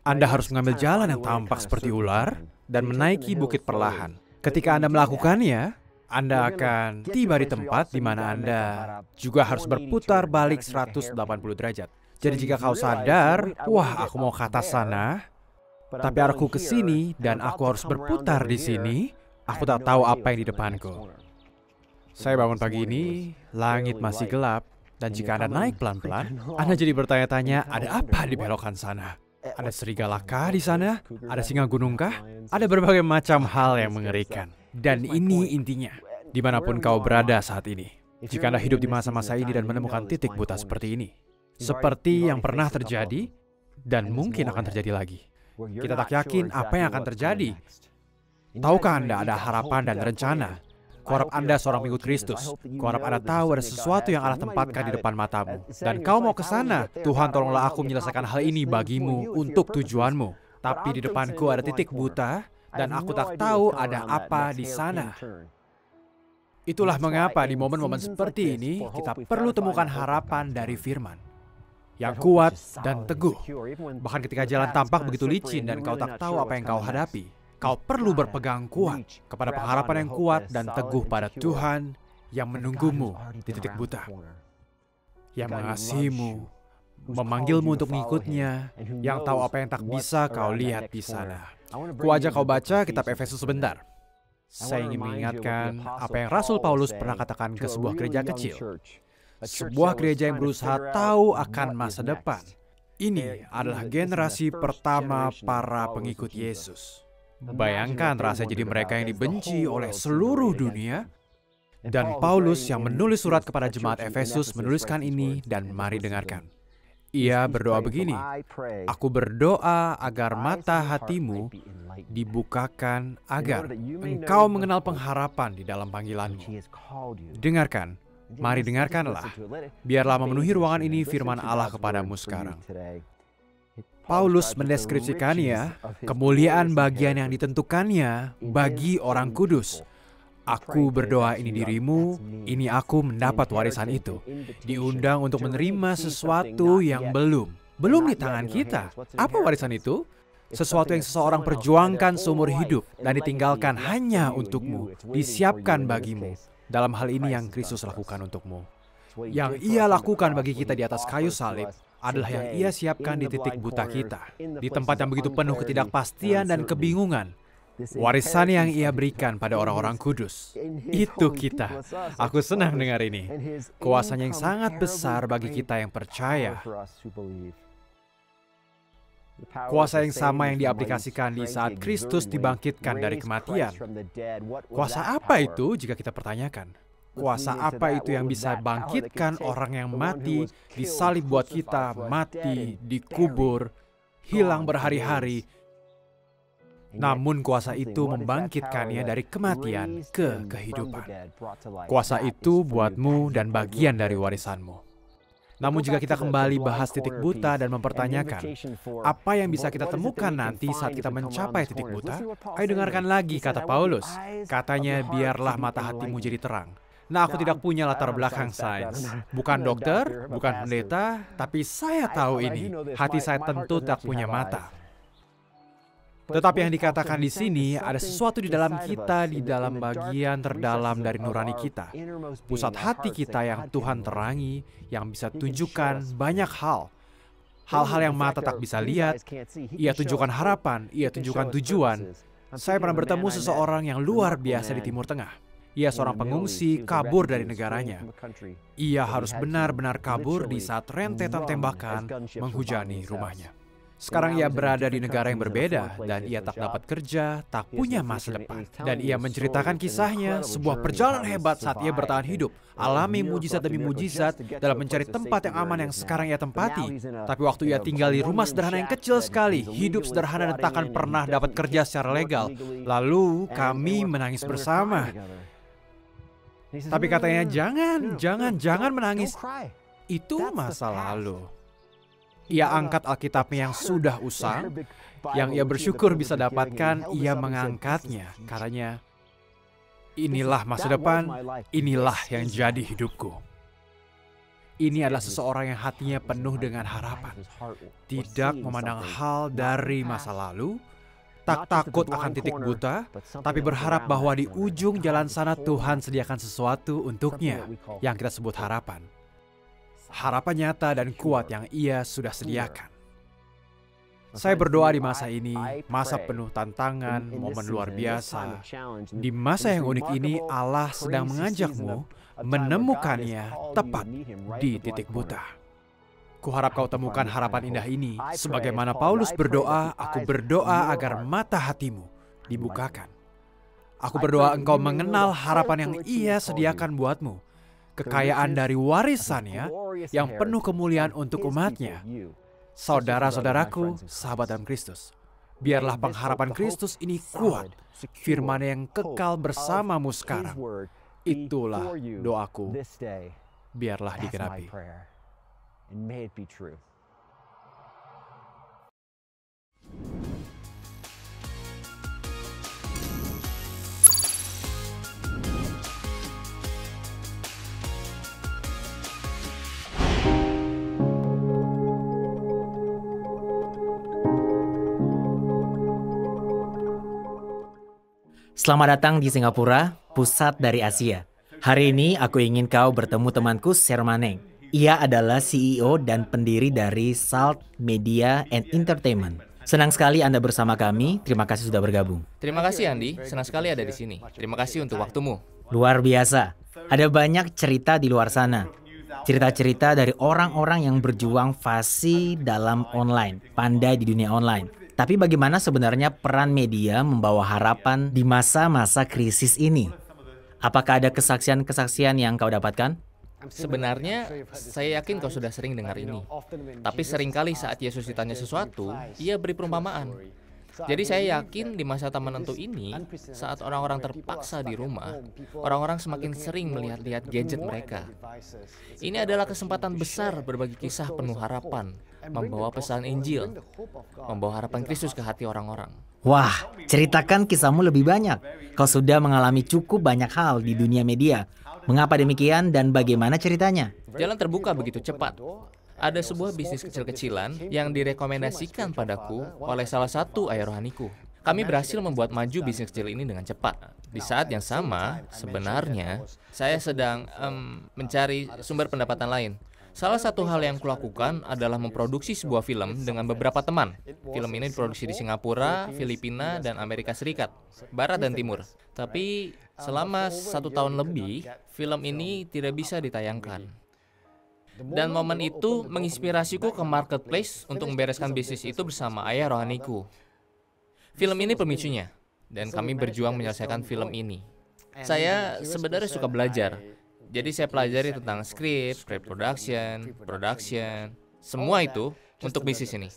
Anda harus mengambil jalan yang tampak seperti ular dan menaiki bukit perlahan. Ketika Anda melakukannya, Anda akan tiba di tempat di mana Anda juga harus berputar balik 180 derajat. Jadi jika kau sadar, wah aku mau ke atas sana, tapi arahku ke sini dan aku harus berputar di sini, aku tak tahu apa yang di depanku. Saya bangun pagi ini, langit masih gelap, dan jika Anda naik pelan-pelan, Anda jadi bertanya-tanya, ada apa di belokan sana? Ada serigala kah di sana? Ada singa gunung kah? Ada berbagai macam hal yang mengerikan. Dan ini intinya, dimanapun kau berada saat ini. Jika Anda hidup di masa-masa ini dan menemukan titik buta seperti ini, seperti yang pernah terjadi, dan mungkin akan terjadi lagi. Kita tak yakin apa yang akan terjadi. Tahukah Anda ada harapan dan rencana? Kuharap Anda seorang pengikut Kristus. Kuharap Anda tahu ada sesuatu yang Allah tempatkan di depan matamu. Dan kau mau ke sana. Tuhan, tolonglah aku menyelesaikan hal ini bagimu untuk tujuanmu. Tapi di depanku ada titik buta dan aku tak tahu ada apa di sana. Itulah mengapa di momen-momen seperti ini kita perlu temukan harapan dari firman yang kuat dan teguh. Bahkan ketika jalan tampak begitu licin dan kau tak tahu apa yang kau hadapi, kau perlu berpegang kuat kepada pengharapan yang kuat dan teguh pada Tuhan yang menunggumu di titik buta, yang mengasihimu, memanggilmu untuk mengikutnya, yang tahu apa yang tak bisa kau lihat di sana. Ku ajak kau baca kitab Efesus sebentar. Saya ingin mengingatkan apa yang Rasul Paulus pernah katakan ke sebuah gereja kecil. Sebuah gereja yang berusaha tahu akan masa depan. Ini adalah generasi pertama para pengikut Yesus. Bayangkan rasanya jadi mereka yang dibenci oleh seluruh dunia. Dan Paulus yang menulis surat kepada jemaat Efesus menuliskan ini dan mari dengarkan. Ia berdoa begini, aku berdoa agar mata hatimu dibukakan agar engkau mengenal pengharapan di dalam panggilanmu. Dengarkan, mari dengarkanlah. Biarlah memenuhi ruangan ini firman Allah kepadamu sekarang. Paulus mendeskripsikannya, kemuliaan bagian yang ditentukannya bagi orang kudus. Aku berdoa ini dirimu, ini aku mendapat warisan itu. Diundang untuk menerima sesuatu yang belum di tangan kita. Apa warisan itu? Sesuatu yang seseorang perjuangkan seumur hidup dan ditinggalkan hanya untukmu, disiapkan bagimu. Dalam hal ini yang Kristus lakukan untukmu. Yang ia lakukan bagi kita di atas kayu salib adalah yang ia siapkan di titik buta kita. Di tempat yang begitu penuh ketidakpastian dan kebingungan. Warisan yang ia berikan pada orang-orang kudus. Itu kita. Aku senang dengar ini. Kuasanya yang sangat besar bagi kita yang percaya. Kuasa yang sama yang diaplikasikan di saat Kristus dibangkitkan dari kematian. Kuasa apa itu jika kita pertanyakan? Kuasa apa itu yang bisa bangkitkan orang yang mati, disalib buat kita, mati, dikubur, hilang berhari-hari, namun kuasa itu membangkitkannya dari kematian ke kehidupan. Kuasa itu buatmu dan bagian dari warisanmu. Namun jika kita kembali bahas titik buta dan mempertanyakan apa yang bisa kita temukan nanti saat kita mencapai titik buta, ayo dengarkan lagi kata Paulus. Katanya biarlah mata hatimu jadi terang. Nah, aku tidak punya latar belakang sains. Bukan dokter, bukan pendeta, tapi saya tahu ini. Hati saya tentu tak punya mata. Tetapi yang dikatakan di sini ada sesuatu di dalam kita, di dalam bagian terdalam dari nurani kita. Pusat hati kita yang Tuhan terangi, yang bisa tunjukkan banyak hal. Hal-hal yang mata tak bisa lihat, ia tunjukkan harapan, ia tunjukkan tujuan. Saya pernah bertemu seseorang yang luar biasa di Timur Tengah. Ia seorang pengungsi kabur dari negaranya. Ia harus benar-benar kabur di saat rentetan tembakan menghujani rumahnya. Sekarang ia berada di negara yang berbeda dan ia tak dapat kerja, tak punya masa depan. Dan ia menceritakan kisahnya, sebuah perjalanan hebat saat ia bertahan hidup, alami mujizat demi mujizat dalam mencari tempat yang aman yang sekarang ia tempati. Tapi waktu ia tinggal di rumah sederhana yang kecil sekali, hidup sederhana dan takkan pernah dapat kerja secara legal. Lalu kami menangis bersama. Tapi katanya jangan menangis. Itu masa lalu. Ia angkat Alkitabnya yang sudah usang, yang ia bersyukur bisa dapatkan, ia mengangkatnya. Karena inilah masa depan, inilah yang jadi hidupku. Ini adalah seseorang yang hatinya penuh dengan harapan. Tidak memandang hal dari masa lalu, tak takut akan titik buta, tapi berharap bahwa di ujung jalan sana Tuhan sediakan sesuatu untuknya yang kita sebut harapan. Harapan nyata dan kuat yang ia sudah sediakan. Saya berdoa di masa ini, masa penuh tantangan, momen luar biasa. Di masa yang unik ini, Allah sedang mengajakmu menemukannya tepat di titik buta. Kuharap kau temukan harapan indah ini. Sebagaimana Paulus berdoa, aku berdoa agar mata hatimu dibukakan. Aku berdoa engkau mengenal harapan yang ia sediakan buatmu. Kekayaan dari warisannya yang penuh kemuliaan untuk umatnya. Saudara-saudaraku, sahabat dalam Kristus, biarlah pengharapan Kristus ini kuat, firman yang kekal bersamamu sekarang. Itulah doaku, biarlah digenapi. Selamat datang di Singapura, pusat dari Asia. Hari ini aku ingin kau bertemu temanku Sermaneng. Ia adalah CEO dan pendiri dari Salt Media and Entertainment. Senang sekali Anda bersama kami, terima kasih sudah bergabung. Terima kasih Andi, senang sekali ada di sini. Terima kasih untuk waktumu. Luar biasa, ada banyak cerita di luar sana. Cerita-cerita dari orang-orang yang berjuang fasih dalam online, pandai di dunia online. Tapi bagaimana sebenarnya peran media membawa harapan di masa-masa krisis ini? Apakah ada kesaksian-kesaksian yang kau dapatkan? Sebenarnya, saya yakin kau sudah sering dengar ini. Tapi seringkali saat Yesus ditanya sesuatu, ia beri perumpamaan. Jadi saya yakin di masa tak menentu ini, saat orang-orang terpaksa di rumah, orang-orang semakin sering melihat-lihat gadget mereka. Ini adalah kesempatan besar berbagi kisah penuh harapan, membawa pesan Injil, membawa harapan Kristus ke hati orang-orang. Wah, ceritakan kisahmu lebih banyak. Kau sudah mengalami cukup banyak hal di dunia media. Mengapa demikian dan bagaimana ceritanya? Jalan terbuka begitu cepat. Ada sebuah bisnis kecil-kecilan yang direkomendasikan padaku oleh salah satu ayah rohaniku. Kami berhasil membuat maju bisnis kecil ini dengan cepat. Di saat yang sama, sebenarnya, saya sedang mencari sumber pendapatan lain. Salah satu hal yang kulakukan adalah memproduksi sebuah film dengan beberapa teman. Film ini diproduksi di Singapura, Filipina, dan Amerika Serikat, Barat dan Timur. Tapi selama 1 tahun lebih, film ini tidak bisa ditayangkan. Dan momen itu menginspirasiku ke marketplace untuk membereskan bisnis itu bersama ayah rohaniku. Film ini pemicunya, dan kami berjuang menyelesaikan film ini. Saya sebenarnya suka belajar. Jadi saya pelajari tentang skrip, pre-production, production, semua itu untuk bisnis ini.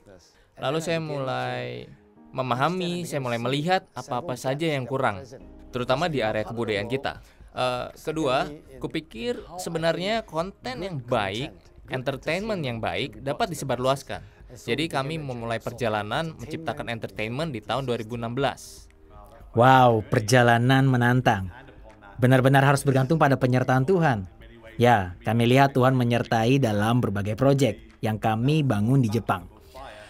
Lalu saya mulai memahami, saya mulai melihat apa-apa saja yang kurang, terutama di area kebudayaan kita. Kedua, kupikir sebenarnya konten yang baik, entertainment yang baik dapat disebarluaskan. Jadi kami memulai perjalanan menciptakan entertainment di tahun 2016. Wow, perjalanan menantang. Benar-benar harus bergantung pada penyertaan Tuhan. Ya, kami lihat Tuhan menyertai dalam berbagai proyek yang kami bangun di Jepang.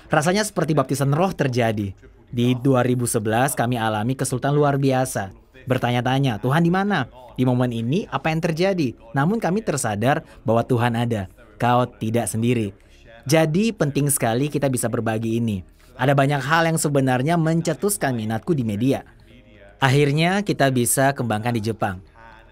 Rasanya seperti baptisan roh terjadi. Di 2011 kami alami kesulitan luar biasa. Bertanya-tanya, Tuhan di mana? Di momen ini apa yang terjadi? Namun kami tersadar bahwa Tuhan ada. Kau tidak sendiri. Jadi penting sekali kita bisa berbagi ini. Ada banyak hal yang sebenarnya mencetuskan minatku di media. Akhirnya kita bisa kembangkan di Jepang.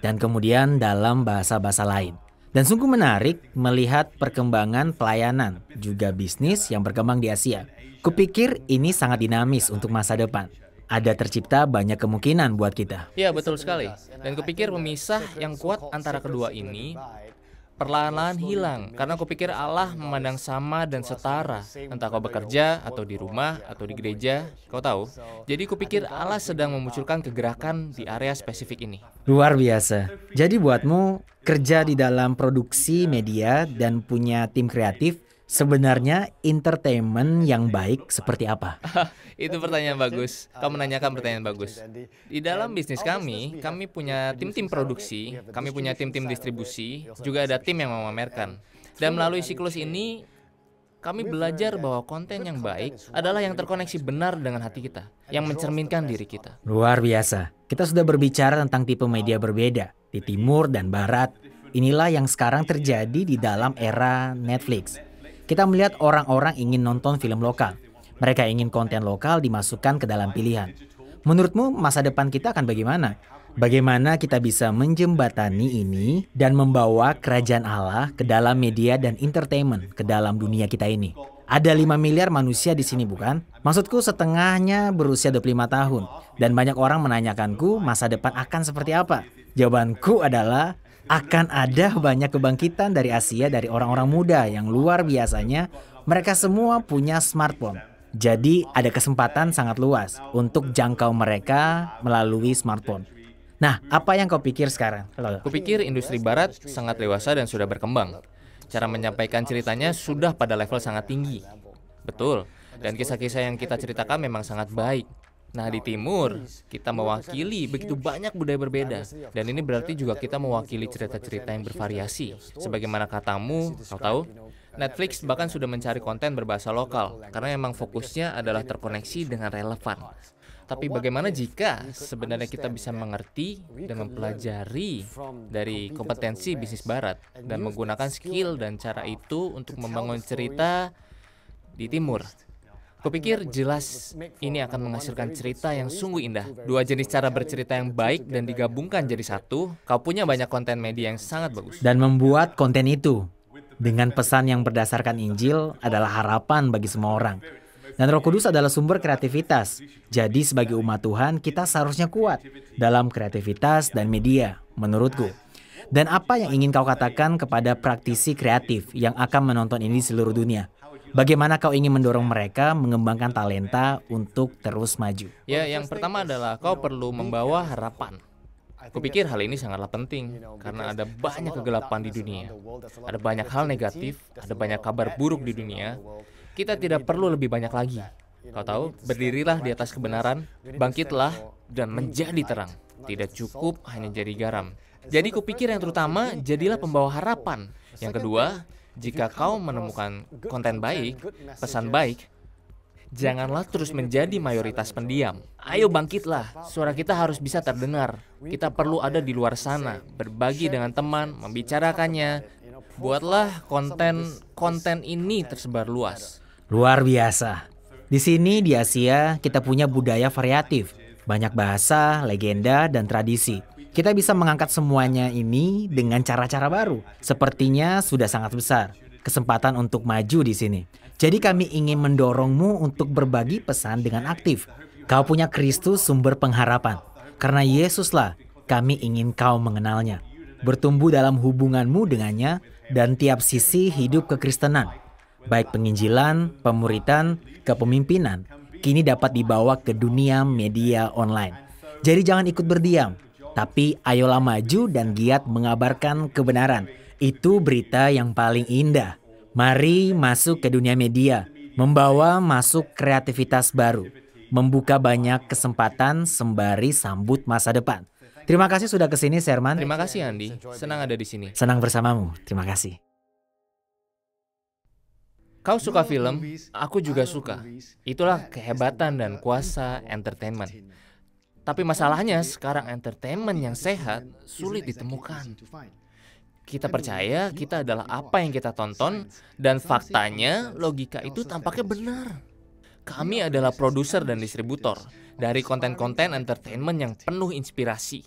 Dan kemudian dalam bahasa-bahasa lain. Dan sungguh menarik melihat perkembangan pelayanan, juga bisnis yang berkembang di Asia. Kupikir ini sangat dinamis untuk masa depan. Ada tercipta banyak kemungkinan buat kita. Ya, betul sekali. Dan kupikir pemisah yang kuat antara kedua ini perlahan-lahan hilang. Karena kupikir Allah memandang sama dan setara. Entah kau bekerja, atau di rumah, atau di gereja, kau tahu. Jadi kupikir Allah sedang memunculkan kegerakan di area spesifik ini. Luar biasa. Jadi buatmu, kerja di dalam produksi media dan punya tim kreatif Sebenarnya entertainment yang baik seperti apa? Itu pertanyaan bagus. Kamu menanyakan pertanyaan bagus. Di dalam bisnis kami punya tim-tim produksi, kami punya tim-tim distribusi, juga ada tim yang memamerkan. Dan melalui siklus ini, kami belajar bahwa konten yang baik adalah yang terkoneksi benar dengan hati kita, yang mencerminkan diri kita. Luar biasa. Kita sudah berbicara tentang tipe media berbeda di timur dan barat. Inilah yang sekarang terjadi di dalam era Netflix. Kita melihat orang-orang ingin nonton film lokal. Mereka ingin konten lokal dimasukkan ke dalam pilihan. Menurutmu masa depan kita akan bagaimana? Bagaimana kita bisa menjembatani ini dan membawa kerajaan Allah ke dalam media dan entertainment ke dalam dunia kita ini? Ada 5 miliar manusia di sini bukan? Maksudku setengahnya berusia 25 tahun. Dan banyak orang menanyakanku masa depan akan seperti apa? Jawabanku adalah akan ada banyak kebangkitan dari Asia, dari orang-orang muda yang luar biasanya. Mereka semua punya smartphone. Jadi ada kesempatan sangat luas untuk jangkau mereka melalui smartphone. Nah, apa yang kau pikir sekarang? Kupikir industri barat sangat dewasa dan sudah berkembang. Cara menyampaikan ceritanya sudah pada level sangat tinggi. Betul, dan kisah-kisah yang kita ceritakan memang sangat baik. Nah, di timur, kita mewakili begitu banyak budaya berbeda. Dan ini berarti juga kita mewakili cerita-cerita yang bervariasi. Sebagaimana katamu, kau tahu, Netflix bahkan sudah mencari konten berbahasa lokal, karena memang fokusnya adalah terkoneksi dengan relevan. Tapi bagaimana jika sebenarnya kita bisa mengerti dan mempelajari dari kompetensi bisnis barat dan menggunakan skill dan cara itu untuk membangun cerita di timur? Kupikir jelas ini akan menghasilkan cerita yang sungguh indah. Dua jenis cara bercerita yang baik dan digabungkan jadi satu, kau punya banyak konten media yang sangat bagus. Dan membuat konten itu dengan pesan yang berdasarkan Injil adalah harapan bagi semua orang. Dan Roh Kudus adalah sumber kreativitas. Jadi sebagai umat Tuhan kita seharusnya kuat dalam kreativitas dan media, menurutku. Dan apa yang ingin kau katakan kepada praktisi kreatif yang akan menonton ini di seluruh dunia? Bagaimana kau ingin mendorong mereka mengembangkan talenta untuk terus maju? Ya, yang pertama adalah kau perlu membawa harapan. Kupikir hal ini sangatlah penting karena ada banyak kegelapan di dunia. Ada banyak hal negatif, ada banyak kabar buruk di dunia. Kita tidak perlu lebih banyak lagi. Kau tahu, berdirilah di atas kebenaran, bangkitlah dan menjadi terang. Tidak cukup hanya jadi garam. Jadi kupikir yang terutama, jadilah pembawa harapan. Yang kedua, jika kau menemukan konten baik, pesan baik, janganlah terus menjadi mayoritas pendiam. Ayo bangkitlah, suara kita harus bisa terdengar. Kita perlu ada di luar sana, berbagi dengan teman, membicarakannya. Buatlah konten ini tersebar luas. Luar biasa. Di sini di Asia kita punya budaya variatif, banyak bahasa, legenda, dan tradisi. Kita bisa mengangkat semuanya ini dengan cara-cara baru. Sepertinya sudah sangat besar kesempatan untuk maju di sini. Jadi kami ingin mendorongmu untuk berbagi pesan dengan aktif. Kau punya Kristus sumber pengharapan. Karena Yesuslah kami ingin kau mengenalnya. Bertumbuh dalam hubunganmu dengannya dan tiap sisi hidup kekristenan. Baik penginjilan, pemuritan, kepemimpinan, kini dapat dibawa ke dunia media online. Jadi jangan ikut berdiam. Tapi ayolah maju dan giat mengabarkan kebenaran. Itu berita yang paling indah. Mari masuk ke dunia media, membawa masuk kreativitas baru, membuka banyak kesempatan sembari sambut masa depan. Terima kasih sudah kesini, Sherman. Terima kasih, Andi. Senang ada di sini. Senang bersamamu. Terima kasih. Kau suka film? Aku juga suka. Itulah kehebatan dan kuasa entertainment. Tapi masalahnya sekarang entertainment yang sehat sulit ditemukan. Kita percaya kita adalah apa yang kita tonton, dan faktanya logika itu tampaknya benar. Kami adalah produser dan distributor dari konten-konten entertainment yang penuh inspirasi.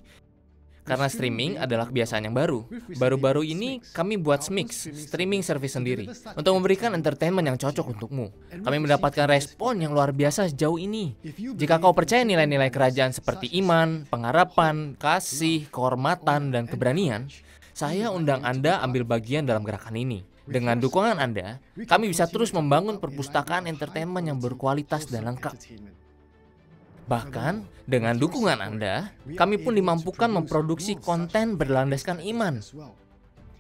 Karena streaming adalah kebiasaan yang baru. Baru-baru ini kami buat Smix, streaming service sendiri, untuk memberikan entertainment yang cocok untukmu. Kami mendapatkan respon yang luar biasa sejauh ini. Jika kau percaya nilai-nilai kerajaan seperti iman, pengharapan, kasih, kehormatan, dan keberanian, saya undang Anda ambil bagian dalam gerakan ini. Dengan dukungan Anda, kami bisa terus membangun perpustakaan entertainment yang berkualitas dan lengkap. Bahkan, dengan dukungan Anda, kami pun dimampukan memproduksi konten berlandaskan iman.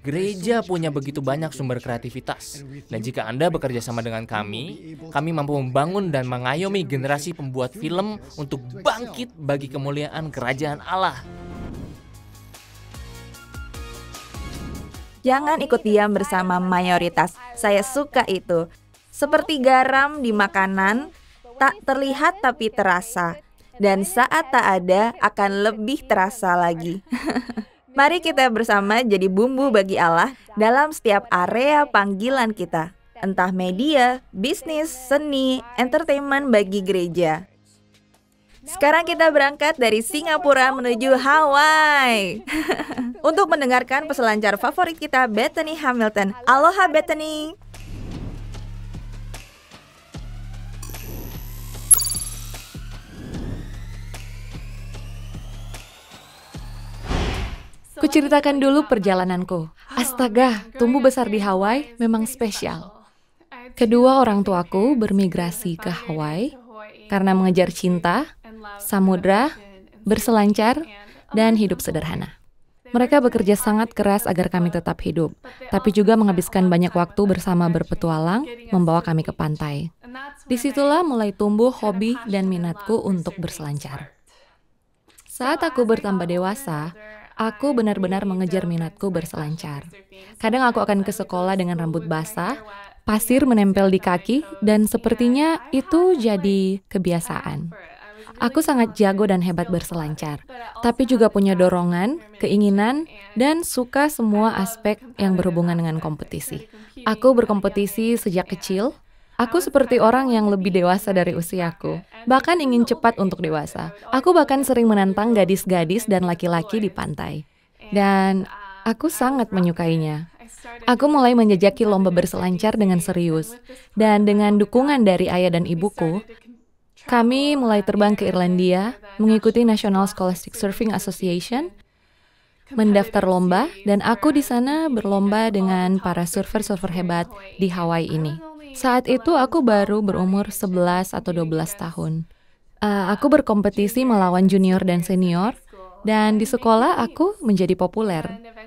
Gereja punya begitu banyak sumber kreativitas. Dan jika Anda bekerja sama dengan kami mampu membangun dan mengayomi generasi pembuat film untuk bangkit bagi kemuliaan kerajaan Allah. Jangan ikut diam bersama mayoritas. Saya suka itu. Seperti garam di makanan, tak terlihat tapi terasa. Dan saat tak ada, akan lebih terasa lagi. Mari kita bersama jadi bumbu bagi Allah dalam setiap area panggilan kita. Entah media, bisnis, seni, entertainment bagi gereja. Sekarang kita berangkat dari Singapura menuju Hawaii untuk mendengarkan peselancar favorit kita, Bethany Hamilton. Aloha Bethany. Kuceritakan dulu perjalananku. Astaga, tumbuh besar di Hawaii memang spesial. Kedua orang tuaku bermigrasi ke Hawaii karena mengejar cinta, samudra, berselancar, dan hidup sederhana. Mereka bekerja sangat keras agar kami tetap hidup, tapi juga menghabiskan banyak waktu bersama berpetualang, membawa kami ke pantai. Disitulah mulai tumbuh hobi dan minatku untuk berselancar. Saat aku bertambah dewasa, aku benar-benar mengejar minatku berselancar. Kadang aku akan ke sekolah dengan rambut basah, pasir menempel di kaki, dan sepertinya itu jadi kebiasaan. Aku sangat jago dan hebat berselancar, tapi juga punya dorongan, keinginan, dan suka semua aspek yang berhubungan dengan kompetisi. Aku berkompetisi sejak kecil. Aku seperti orang yang lebih dewasa dari usiaku, bahkan ingin cepat untuk dewasa. Aku bahkan sering menantang gadis-gadis dan laki-laki di pantai. Dan aku sangat menyukainya. Aku mulai menjajaki lomba berselancar dengan serius. Dan dengan dukungan dari ayah dan ibuku, kami mulai terbang ke Irlandia, mengikuti National Scholastic Surfing Association, mendaftar lomba, dan aku di sana berlomba dengan para surfer-surfer hebat di Hawaii ini. Saat itu aku baru berumur 11 atau 12 tahun. Aku berkompetisi melawan junior dan senior, dan di sekolah aku menjadi populer.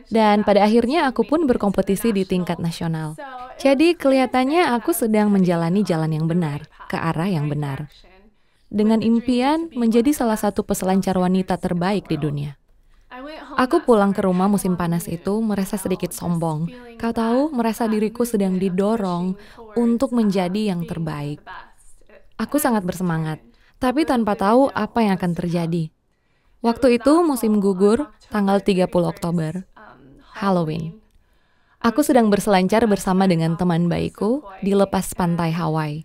Dan pada akhirnya aku pun berkompetisi di tingkat nasional. Jadi kelihatannya aku sedang menjalani jalan yang benar, ke arah yang benar. Dengan impian menjadi salah satu peselancar wanita terbaik di dunia. Aku pulang ke rumah musim panas itu merasa sedikit sombong. Kau tahu, merasa diriku sedang didorong untuk menjadi yang terbaik. Aku sangat bersemangat, tapi tanpa tahu apa yang akan terjadi. Waktu itu musim gugur, tanggal 30 Oktober, Halloween. Aku sedang berselancar bersama dengan teman baikku di lepas pantai Hawaii.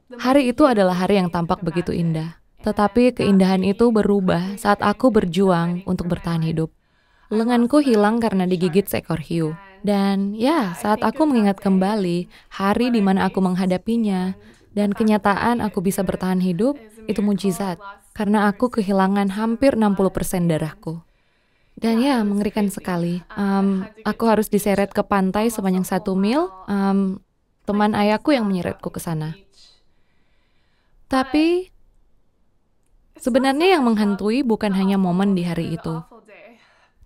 Hari itu adalah hari yang tampak begitu indah. Tetapi keindahan itu berubah saat aku berjuang untuk bertahan hidup. Lenganku hilang karena digigit seekor hiu. Dan ya, saat aku mengingat kembali hari di mana aku menghadapinya dan kenyataan aku bisa bertahan hidup, itu mujizat. Karena aku kehilangan hampir 60% darahku. Dan ya, mengerikan sekali. Aku harus diseret ke pantai sepanjang 1 mil. Teman ayahku yang menyeretku ke sana. Tapi sebenarnya yang menghantui bukan hanya momen di hari itu,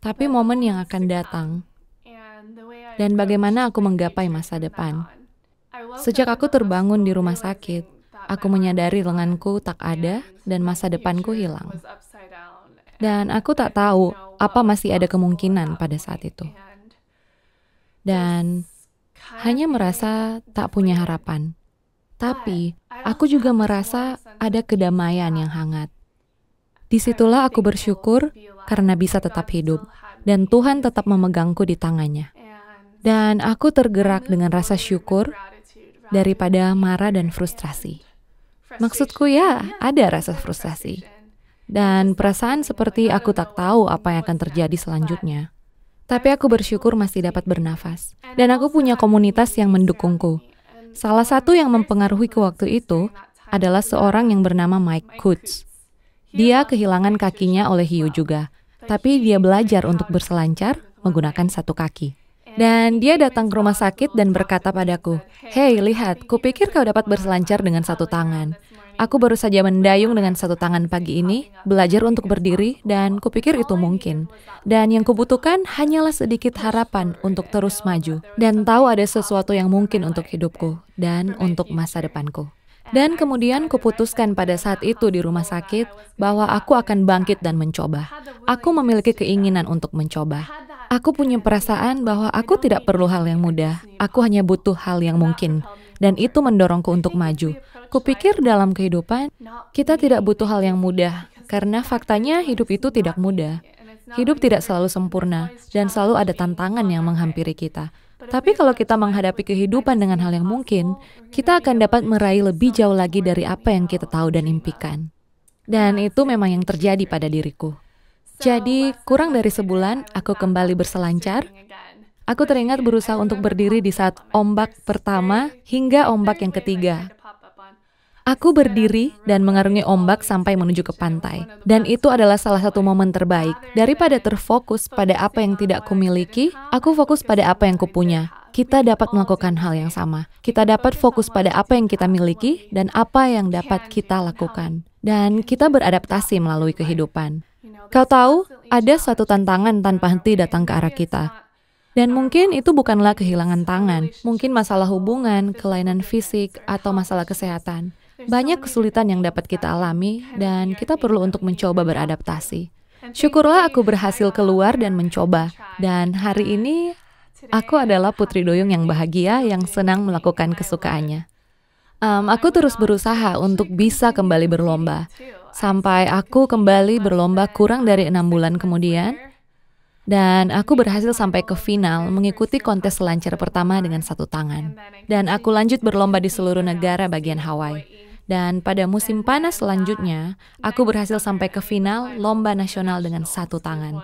tapi momen yang akan datang dan bagaimana aku menggapai masa depan. Sejak aku terbangun di rumah sakit, aku menyadari lenganku tak ada dan masa depanku hilang. Dan aku tak tahu apa masih ada kemungkinan pada saat itu. Dan hanya merasa tak punya harapan. Tapi aku juga merasa ada kedamaian yang hangat. Disitulah aku bersyukur karena bisa tetap hidup, dan Tuhan tetap memegangku di tangannya. Dan aku tergerak dengan rasa syukur daripada marah dan frustrasi. Maksudku ya, ada rasa frustrasi. Dan perasaan seperti aku tak tahu apa yang akan terjadi selanjutnya. Tapi aku bersyukur masih dapat bernafas. Dan aku punya komunitas yang mendukungku. Salah satu yang mempengaruhiku waktu itu adalah seorang yang bernama Mike Coots. Dia kehilangan kakinya oleh hiu juga, tapi dia belajar untuk berselancar menggunakan satu kaki. Dan dia datang ke rumah sakit dan berkata padaku, "Hei, lihat, kupikir kau dapat berselancar dengan satu tangan. Aku baru saja mendayung dengan satu tangan pagi ini, belajar untuk berdiri, dan kupikir itu mungkin. Dan yang kubutuhkan hanyalah sedikit harapan untuk terus maju, dan tahu ada sesuatu yang mungkin untuk hidupku, dan untuk masa depanku. Dan kemudian kuputuskan pada saat itu di rumah sakit, bahwa aku akan bangkit dan mencoba. Aku memiliki keinginan untuk mencoba. Aku punya perasaan bahwa aku tidak perlu hal yang mudah, aku hanya butuh hal yang mungkin. Dan itu mendorongku untuk maju. Kupikir dalam kehidupan, kita tidak butuh hal yang mudah, karena faktanya hidup itu tidak mudah. Hidup tidak selalu sempurna, dan selalu ada tantangan yang menghampiri kita. Tapi kalau kita menghadapi kehidupan dengan hal yang mungkin, kita akan dapat meraih lebih jauh lagi dari apa yang kita tahu dan impikan. Dan itu memang yang terjadi pada diriku. Jadi, kurang dari sebulan, aku kembali berselancar. Aku teringat berusaha untuk berdiri di saat ombak pertama hingga ombak yang ketiga. Aku berdiri dan mengarungi ombak sampai menuju ke pantai. Dan itu adalah salah satu momen terbaik. Daripada terfokus pada apa yang tidak kumiliki, aku fokus pada apa yang kupunya. Kita dapat melakukan hal yang sama. Kita dapat fokus pada apa yang kita miliki dan apa yang dapat kita lakukan. Dan kita beradaptasi melalui kehidupan. Kau tahu, ada suatu tantangan tanpa henti datang ke arah kita. Dan mungkin itu bukanlah kehilangan tangan, mungkin masalah hubungan, kelainan fisik, atau masalah kesehatan. Banyak kesulitan yang dapat kita alami, dan kita perlu untuk mencoba beradaptasi. Syukurlah aku berhasil keluar dan mencoba. Dan hari ini, aku adalah putri duyung yang bahagia yang senang melakukan kesukaannya. Aku terus berusaha untuk bisa kembali berlomba. Sampai aku kembali berlomba kurang dari 6 bulan kemudian. Dan aku berhasil sampai ke final mengikuti kontes selancar pertama dengan satu tangan. Dan aku lanjut berlomba di seluruh negara bagian Hawaii. Dan pada musim panas selanjutnya, aku berhasil sampai ke final lomba nasional dengan satu tangan.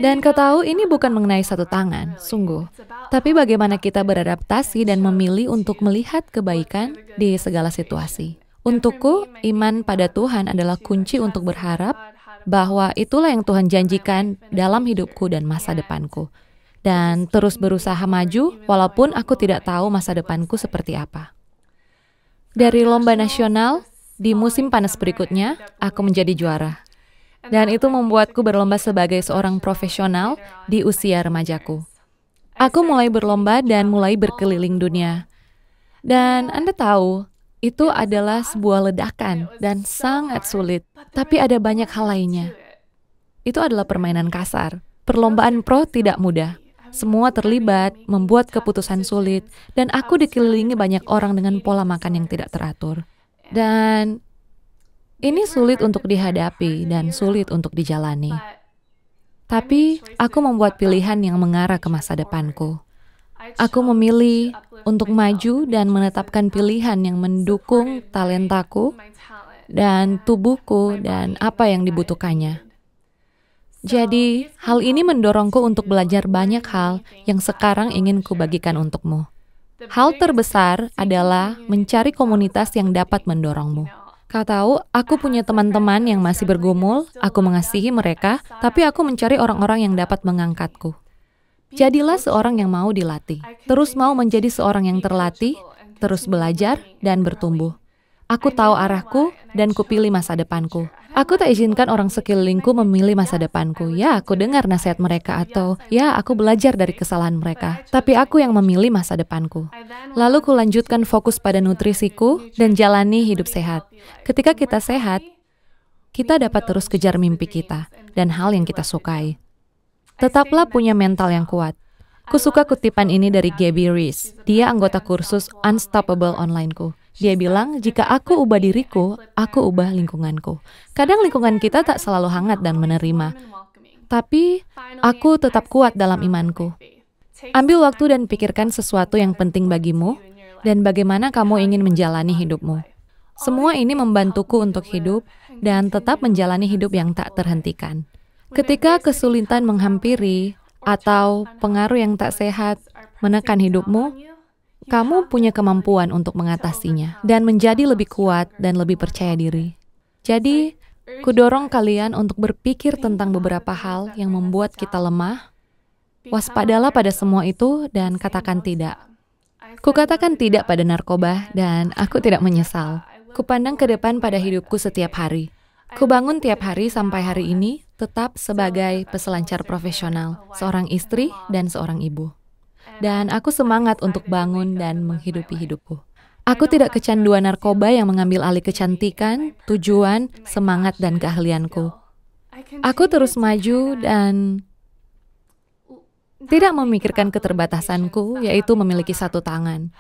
Dan kau tahu, ini bukan mengenai satu tangan, sungguh. Tapi bagaimana kita beradaptasi dan memilih untuk melihat kebaikan di segala situasi. Untukku, iman pada Tuhan adalah kunci untuk berharap bahwa itulah yang Tuhan janjikan dalam hidupku dan masa depanku. Dan terus berusaha maju, walaupun aku tidak tahu masa depanku seperti apa. Dari lomba nasional, di musim panas berikutnya, aku menjadi juara. Dan itu membuatku berlomba sebagai seorang profesional di usia remajaku. Aku mulai berlomba dan mulai berkeliling dunia. Dan Anda tahu, itu adalah sebuah ledakan dan sangat sulit. Tapi ada banyak hal lainnya. Itu adalah permainan kasar. Perlombaan pro tidak mudah. Semua terlibat, membuat keputusan sulit, dan aku dikelilingi banyak orang dengan pola makan yang tidak teratur. Dan ini sulit untuk dihadapi dan sulit untuk dijalani. Tapi aku membuat pilihan yang mengarah ke masa depanku. Aku memilih untuk maju dan menetapkan pilihan yang mendukung talentaku dan tubuhku dan apa yang dibutuhkannya. Jadi, hal ini mendorongku untuk belajar banyak hal yang sekarang ingin kubagikan untukmu. Hal terbesar adalah mencari komunitas yang dapat mendorongmu. Kau tahu, aku punya teman-teman yang masih bergumul, aku mengasihi mereka, tapi aku mencari orang-orang yang dapat mengangkatku. Jadilah seorang yang mau dilatih, terus mau menjadi seorang yang terlatih, terus belajar dan bertumbuh. Aku tahu arahku dan kupilih masa depanku. Aku tak izinkan orang sekelilingku memilih masa depanku. Ya, aku dengar nasihat mereka atau ya, aku belajar dari kesalahan mereka. Tapi aku yang memilih masa depanku. Lalu kulanjutkan fokus pada nutrisiku dan jalani hidup sehat. Ketika kita sehat, kita dapat terus kejar mimpi kita dan hal yang kita sukai. Tetaplah punya mental yang kuat. Kusuka kutipan ini dari Gabby Reese. Dia anggota kursus Unstoppable Online-ku. Dia bilang, jika aku ubah diriku, aku ubah lingkunganku. Kadang lingkungan kita tak selalu hangat dan menerima. Tapi, aku tetap kuat dalam imanku. Ambil waktu dan pikirkan sesuatu yang penting bagimu, dan bagaimana kamu ingin menjalani hidupmu. Semua ini membantuku untuk hidup, dan tetap menjalani hidup yang tak terhentikan. Ketika kesulitan menghampiri, atau pengaruh yang tak sehat menekan hidupmu, kamu punya kemampuan untuk mengatasinya dan menjadi lebih kuat dan lebih percaya diri. Jadi, kudorong kalian untuk berpikir tentang beberapa hal yang membuat kita lemah. Waspadalah pada semua itu dan katakan tidak. Kukatakan tidak pada narkoba dan aku tidak menyesal. Kupandang ke depan pada hidupku setiap hari. Kubangun tiap hari sampai hari ini tetap sebagai peselancar profesional, seorang istri dan seorang ibu. Dan aku semangat untuk bangun dan menghidupi hidupku. Aku tidak kecanduan narkoba yang mengambil alih kecantikan, tujuan, semangat, dan keahlianku. Aku terus maju dan tidak memikirkan keterbatasanku, yaitu memiliki satu tangan.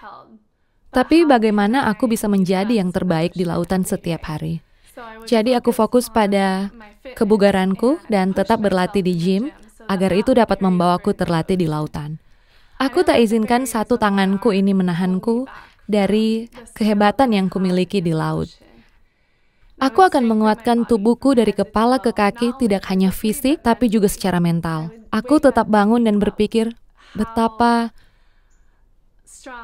Tapi bagaimana aku bisa menjadi yang terbaik di lautan setiap hari? Jadi aku fokus pada kebugaranku dan tetap berlatih di gym agar itu dapat membawaku terlatih di lautan. Aku tak izinkan satu tanganku ini menahanku dari kehebatan yang kumiliki di laut. Aku akan menguatkan tubuhku dari kepala ke kaki, tidak hanya fisik tapi juga secara mental. Aku tetap bangun dan berpikir betapa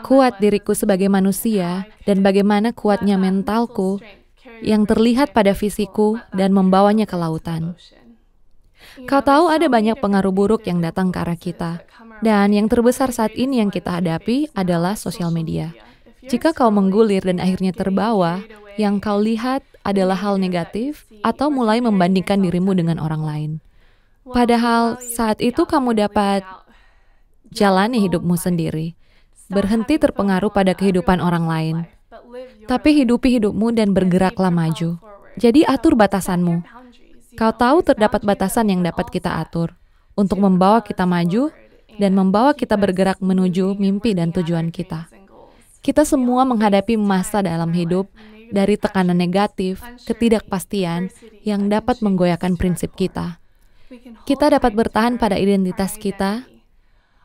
kuat diriku sebagai manusia dan bagaimana kuatnya mentalku yang terlihat pada fisikku dan membawanya ke lautan. Kau tahu ada banyak pengaruh buruk yang datang ke arah kita, dan yang terbesar saat ini yang kita hadapi adalah sosial media. Jika kau menggulir dan akhirnya terbawa, yang kau lihat adalah hal negatif atau mulai membandingkan dirimu dengan orang lain. Padahal saat itu kamu dapat jalani hidupmu sendiri, berhenti terpengaruh pada kehidupan orang lain. Tapi hidupi hidupmu dan bergeraklah maju. Jadi atur batasanmu. Kau tahu terdapat batasan yang dapat kita atur untuk membawa kita maju dan membawa kita bergerak menuju mimpi dan tujuan kita. Kita semua menghadapi masa dalam hidup dari tekanan negatif, ketidakpastian yang dapat menggoyahkan prinsip kita. Kita dapat bertahan pada identitas kita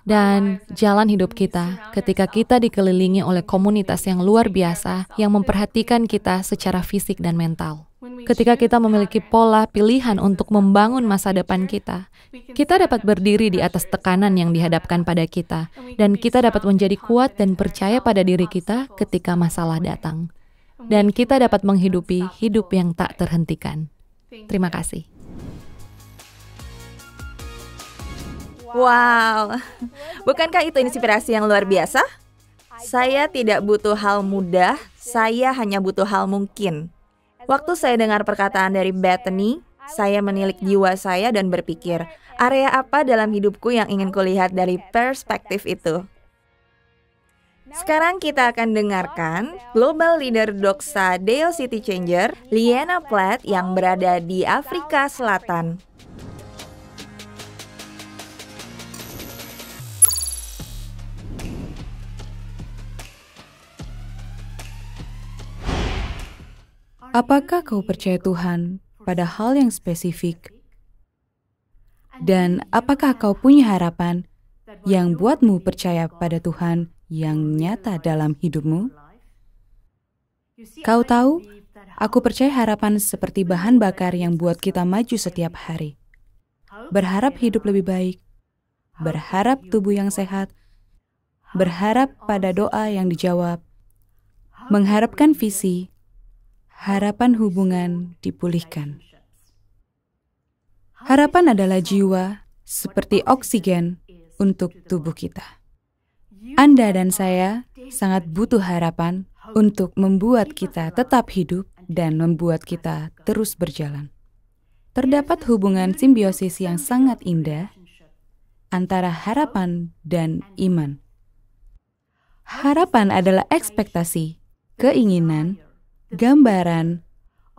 dan jalan hidup kita ketika kita dikelilingi oleh komunitas yang luar biasa yang memperhatikan kita secara fisik dan mental. Ketika kita memiliki pola pilihan untuk membangun masa depan kita, kita dapat berdiri di atas tekanan yang dihadapkan pada kita, dan kita dapat menjadi kuat dan percaya pada diri kita ketika masalah datang. Dan kita dapat menghidupi hidup yang tak terhentikan. Terima kasih. Wow, bukankah itu inspirasi yang luar biasa? Saya tidak butuh hal mudah, saya hanya butuh hal mungkin. Waktu saya dengar perkataan dari Bethany, saya menilik jiwa saya dan berpikir, area apa dalam hidupku yang ingin kulihat dari perspektif itu? Sekarang kita akan dengarkan Global Leader Doxa Deo City Changer, Liana Platt yang berada di Afrika Selatan. Apakah kau percaya Tuhan pada hal yang spesifik? Dan apakah kau punya harapan yang buatmu percaya pada Tuhan yang nyata dalam hidupmu? Kau tahu, aku percaya harapan seperti bahan bakar yang buat kita maju setiap hari. Berharap hidup lebih baik, berharap tubuh yang sehat, berharap pada doa yang dijawab, mengharapkan visi, harapan hubungan dipulihkan. Harapan adalah jiwa seperti oksigen untuk tubuh kita. Anda dan saya sangat butuh harapan untuk membuat kita tetap hidup dan membuat kita terus berjalan. Terdapat hubungan simbiosis yang sangat indah antara harapan dan iman. Harapan adalah ekspektasi, keinginan, gambaran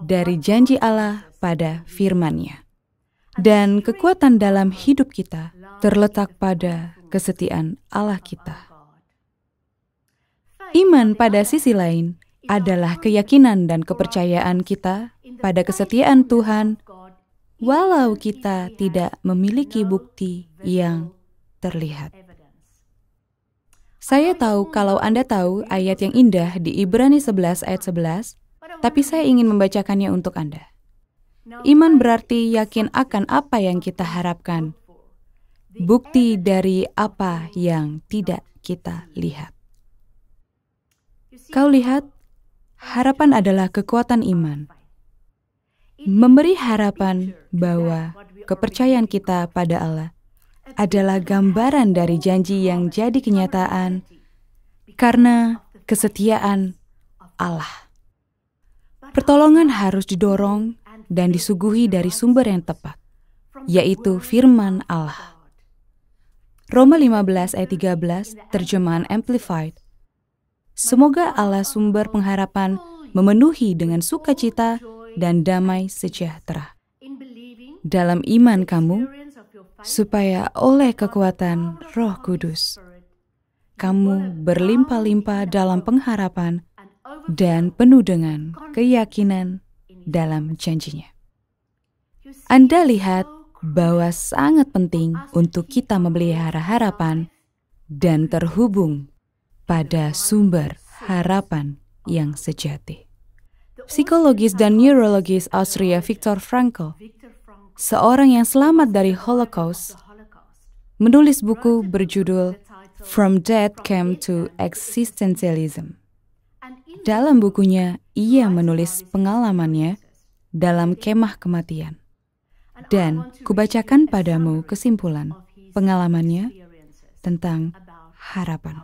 dari janji Allah pada firman-Nya. Dan kekuatan dalam hidup kita terletak pada kesetiaan Allah kita. Iman pada sisi lain adalah keyakinan dan kepercayaan kita pada kesetiaan Tuhan, walau kita tidak memiliki bukti yang terlihat. Saya tahu kalau Anda tahu ayat yang indah di Ibrani 11 ayat 11, tapi saya ingin membacakannya untuk Anda. Iman berarti yakin akan apa yang kita harapkan, bukti dari apa yang tidak kita lihat. Kau lihat, harapan adalah kekuatan iman. Memberi harapan bahwa kepercayaan kita pada Allah adalah gambaran dari janji yang jadi kenyataan karena kesetiaan Allah. Pertolongan harus didorong dan disuguhi dari sumber yang tepat, yaitu firman Allah. Roma 15 ayat 13, terjemahan Amplified. Semoga Allah sumber pengharapan memenuhi dengan sukacita dan damai sejahtera dalam iman kamu, supaya oleh kekuatan Roh Kudus, kamu berlimpah-limpah dalam pengharapan dan penuh dengan keyakinan dalam janjinya. Anda lihat bahwa sangat penting untuk kita memelihara harapan dan terhubung pada sumber harapan yang sejati. Psikologis dan neurologis Austria Viktor Frankl, seorang yang selamat dari Holocaust, menulis buku berjudul From Death Came to Existentialism. Dalam bukunya, ia menulis pengalamannya dalam kemah kematian. Dan kubacakan padamu kesimpulan pengalamannya tentang harapan.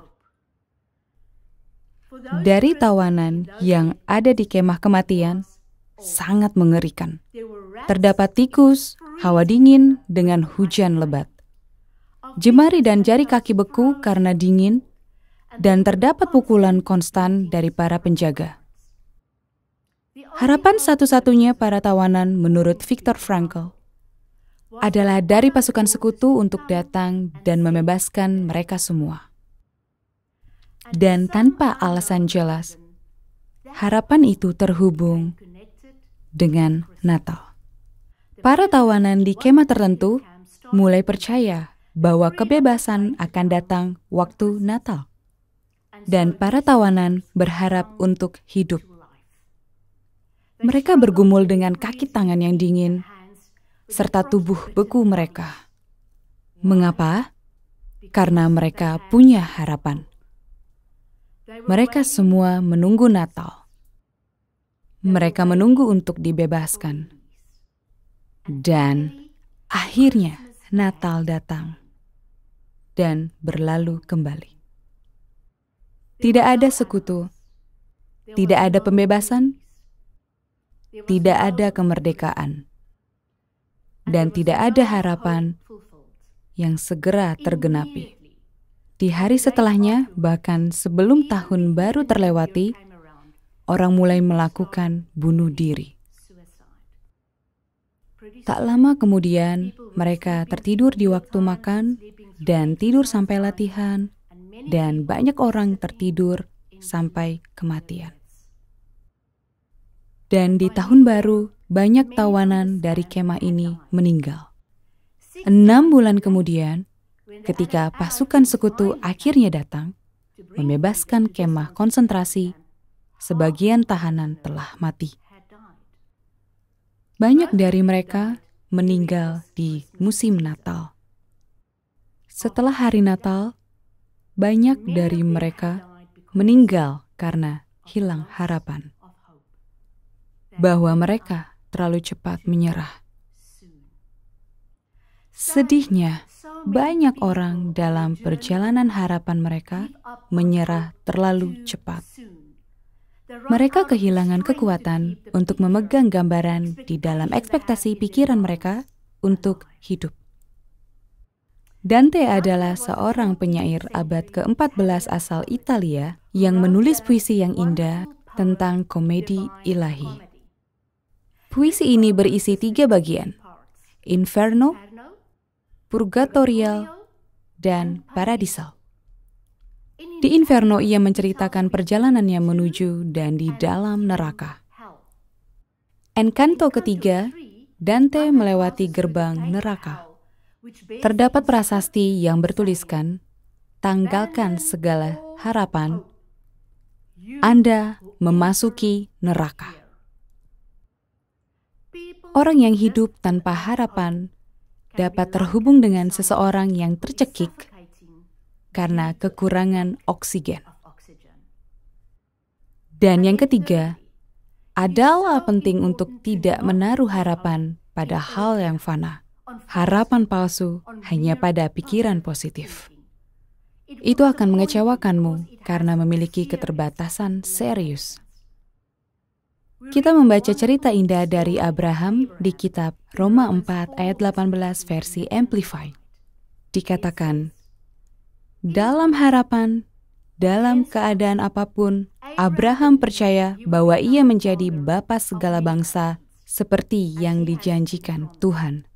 Dari tawanan yang ada di kemah kematian, sangat mengerikan. Terdapat tikus, hawa dingin dengan hujan lebat. Jemari dan jari kaki beku karena dingin, dan terdapat pukulan konstan dari para penjaga. Harapan satu-satunya para tawanan menurut Viktor Frankl adalah dari pasukan sekutu untuk datang dan membebaskan mereka semua. Dan tanpa alasan jelas, harapan itu terhubung dengan Natal. Para tawanan di kemah tertentu mulai percaya bahwa kebebasan akan datang waktu Natal. Dan para tawanan berharap untuk hidup. Mereka bergumul dengan kaki tangan yang dingin, serta tubuh beku mereka. Mengapa? Karena mereka punya harapan. Mereka semua menunggu Natal. Mereka menunggu untuk dibebaskan. Dan akhirnya Natal datang dan berlalu kembali. Tidak ada sekutu, tidak ada pembebasan, tidak ada kemerdekaan, dan tidak ada harapan yang segera tergenapi. Di hari setelahnya, bahkan sebelum tahun baru terlewati, orang mulai melakukan bunuh diri. Tak lama kemudian, mereka tertidur di waktu makan dan tidur sampai latihan, dan banyak orang tertidur sampai kematian. Dan di tahun baru, banyak tawanan dari kemah ini meninggal. 6 bulan kemudian, ketika pasukan sekutu akhirnya datang, membebaskan kemah konsentrasi, sebagian tahanan telah mati. Banyak dari mereka meninggal di musim Natal. Setelah hari Natal, banyak dari mereka meninggal karena hilang harapan, bahwa mereka terlalu cepat menyerah. Sedihnya, banyak orang dalam perjalanan harapan mereka menyerah terlalu cepat. Mereka kehilangan kekuatan untuk memegang gambaran di dalam ekspektasi pikiran mereka untuk hidup. Dante adalah seorang penyair abad ke-14 asal Italia yang menulis puisi yang indah tentang komedi ilahi. Puisi ini berisi 3 bagian: Inferno, Purgatorial, dan Paradiso. Di Inferno ia menceritakan perjalanannya menuju dan di dalam neraka. Encanto ketiga, Dante melewati gerbang neraka. Terdapat prasasti yang bertuliskan, tanggalkan segala harapan, Anda memasuki neraka. Orang yang hidup tanpa harapan dapat terhubung dengan seseorang yang tercekik karena kekurangan oksigen. Dan yang ketiga, adalah penting untuk tidak menaruh harapan pada hal yang fana. Harapan palsu hanya pada pikiran positif. Itu akan mengecewakanmu karena memiliki keterbatasan serius. Kita membaca cerita indah dari Abraham di kitab Roma 4 ayat 18 versi Amplified. Dikatakan, dalam harapan, dalam keadaan apapun, Abraham percaya bahwa ia menjadi bapa segala bangsa seperti yang dijanjikan Tuhan.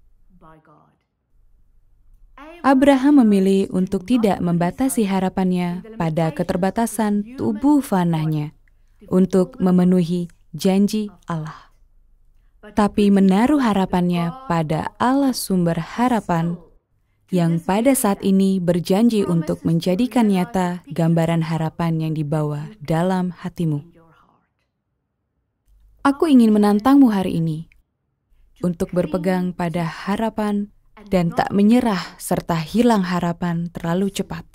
Abraham memilih untuk tidak membatasi harapannya pada keterbatasan tubuh fanahnya untuk memenuhi janji Allah, tapi menaruh harapannya pada Allah sumber harapan yang pada saat ini berjanji untuk menjadikan nyata gambaran harapan yang dibawa dalam hatimu. Aku ingin menantangmu hari ini untuk berpegang pada harapan dan tak menyerah serta hilang harapan terlalu cepat.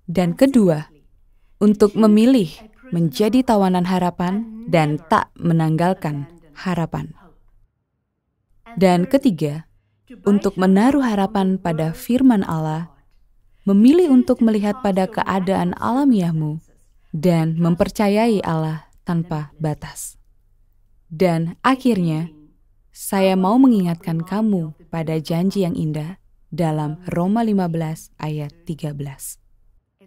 Dan kedua, untuk memilih menjadi tawanan harapan dan tak menanggalkan harapan. Dan ketiga, untuk menaruh harapan pada firman Allah, memilih untuk melihat pada keadaan alamiahmu dan mempercayai Allah tanpa batas. Dan akhirnya, saya mau mengingatkan kamu pada janji yang indah dalam Roma 15 ayat 13.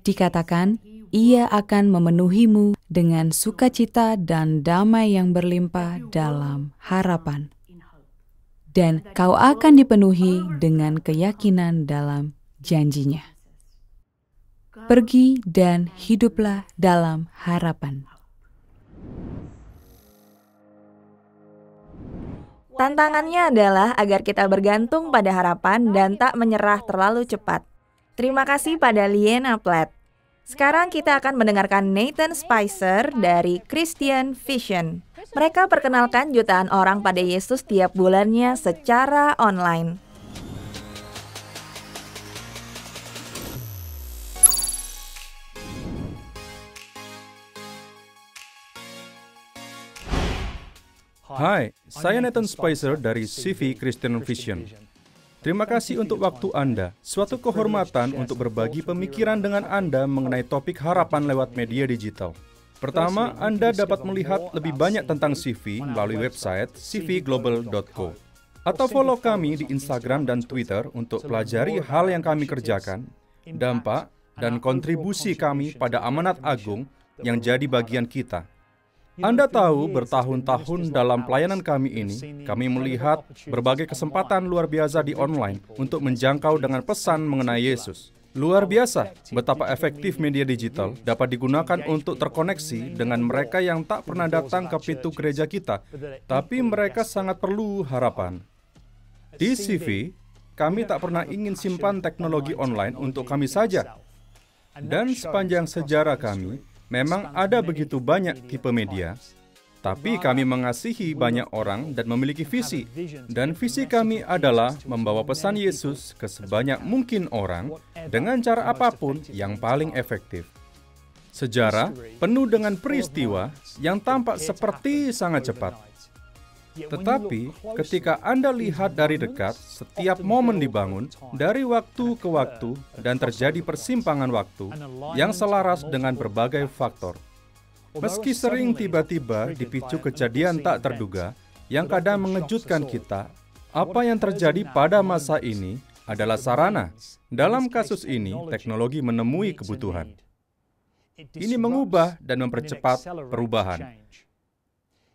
Dikatakan, ia akan memenuhimu dengan sukacita dan damai yang berlimpah dalam harapan. Dan kau akan dipenuhi dengan keyakinan dalam janjinya. Pergi dan hiduplah dalam harapan. Tantangannya adalah agar kita bergantung pada harapan dan tak menyerah terlalu cepat. Terima kasih pada Liena Platt. Sekarang kita akan mendengarkan Nathan Spicer dari Christian Vision. Mereka perkenalkan jutaan orang pada Yesus tiap bulannya secara online. Hai, saya Nathan Spicer dari CV Christian Vision. Terima kasih untuk waktu Anda. Suatu kehormatan untuk berbagi pemikiran dengan Anda mengenai topik harapan lewat media digital. Pertama, Anda dapat melihat lebih banyak tentang CV melalui website cvglobal.co. Atau follow kami di Instagram dan Twitter untuk pelajari hal yang kami kerjakan, dampak, dan kontribusi kami pada amanat agung yang jadi bagian kita. Anda tahu, bertahun-tahun dalam pelayanan kami ini, kami melihat berbagai kesempatan luar biasa di online untuk menjangkau dengan pesan mengenai Yesus. Luar biasa betapa efektif media digital dapat digunakan untuk terkoneksi dengan mereka yang tak pernah datang ke pintu gereja kita, tapi mereka sangat perlu harapan. Di CV, kami tak pernah ingin simpan teknologi online untuk kami saja. Dan sepanjang sejarah kami, memang ada begitu banyak tipe media, tapi kami mengasihi banyak orang dan memiliki visi. Dan visi kami adalah membawa pesan Yesus ke sebanyak mungkin orang dengan cara apapun yang paling efektif. Sejarah penuh dengan peristiwa yang tampak seperti sangat cepat. Tetapi ketika Anda lihat dari dekat, setiap momen dibangun dari waktu ke waktu dan terjadi persimpangan waktu yang selaras dengan berbagai faktor. Meski sering tiba-tiba dipicu kejadian tak terduga yang kadang mengejutkan kita, apa yang terjadi pada masa ini adalah sarana. Dalam kasus ini, teknologi menemui kebutuhan. Ini mengubah dan mempercepat perubahan.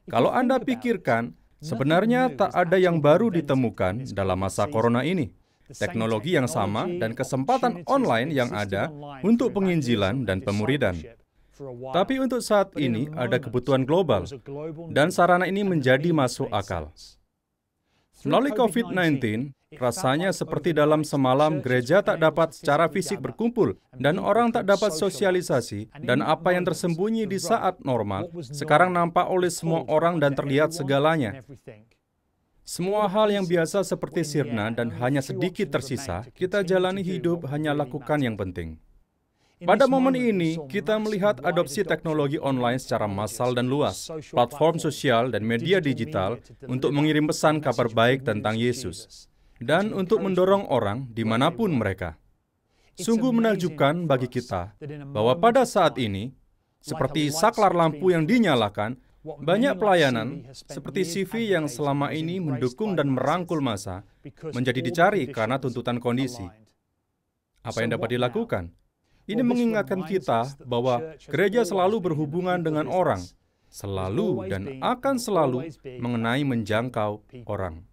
Kalau Anda pikirkan, sebenarnya tak ada yang baru ditemukan dalam masa corona ini. Teknologi yang sama dan kesempatan online yang ada untuk penginjilan dan pemuridan. Tapi untuk saat ini ada kebutuhan global, dan sarana ini menjadi masuk akal. Melalui COVID-19, rasanya seperti dalam semalam gereja tak dapat secara fisik berkumpul, dan orang tak dapat sosialisasi, dan apa yang tersembunyi di saat normal, sekarang nampak oleh semua orang dan terlihat segalanya. Semua hal yang biasa seperti sirna dan hanya sedikit tersisa, kita jalani hidup hanya lakukan yang penting. Pada momen ini, kita melihat adopsi teknologi online secara massal dan luas, platform sosial dan media digital untuk mengirim pesan kabar baik tentang Yesus, dan untuk mendorong orang dimanapun mereka. Sungguh menakjubkan bagi kita bahwa pada saat ini, seperti saklar lampu yang dinyalakan, Banyak pelayanan, seperti CV yang selama ini mendukung dan merangkul massa, menjadi dicari karena tuntutan kondisi. Apa yang dapat dilakukan? Ini mengingatkan kita bahwa gereja selalu berhubungan dengan orang, selalu dan akan selalu mengenai menjangkau orang.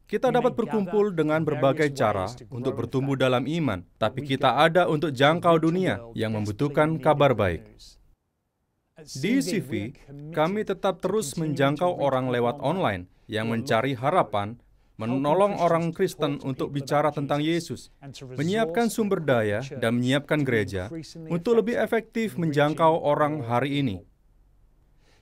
Kita dapat berkumpul dengan berbagai cara untuk bertumbuh dalam iman, tapi kita ada untuk jangkau dunia yang membutuhkan kabar baik. Di CV, kami tetap terus menjangkau orang lewat online yang mencari harapan, menolong orang Kristen untuk bicara tentang Yesus, menyiapkan sumber daya, dan menyiapkan gereja untuk lebih efektif menjangkau orang hari ini.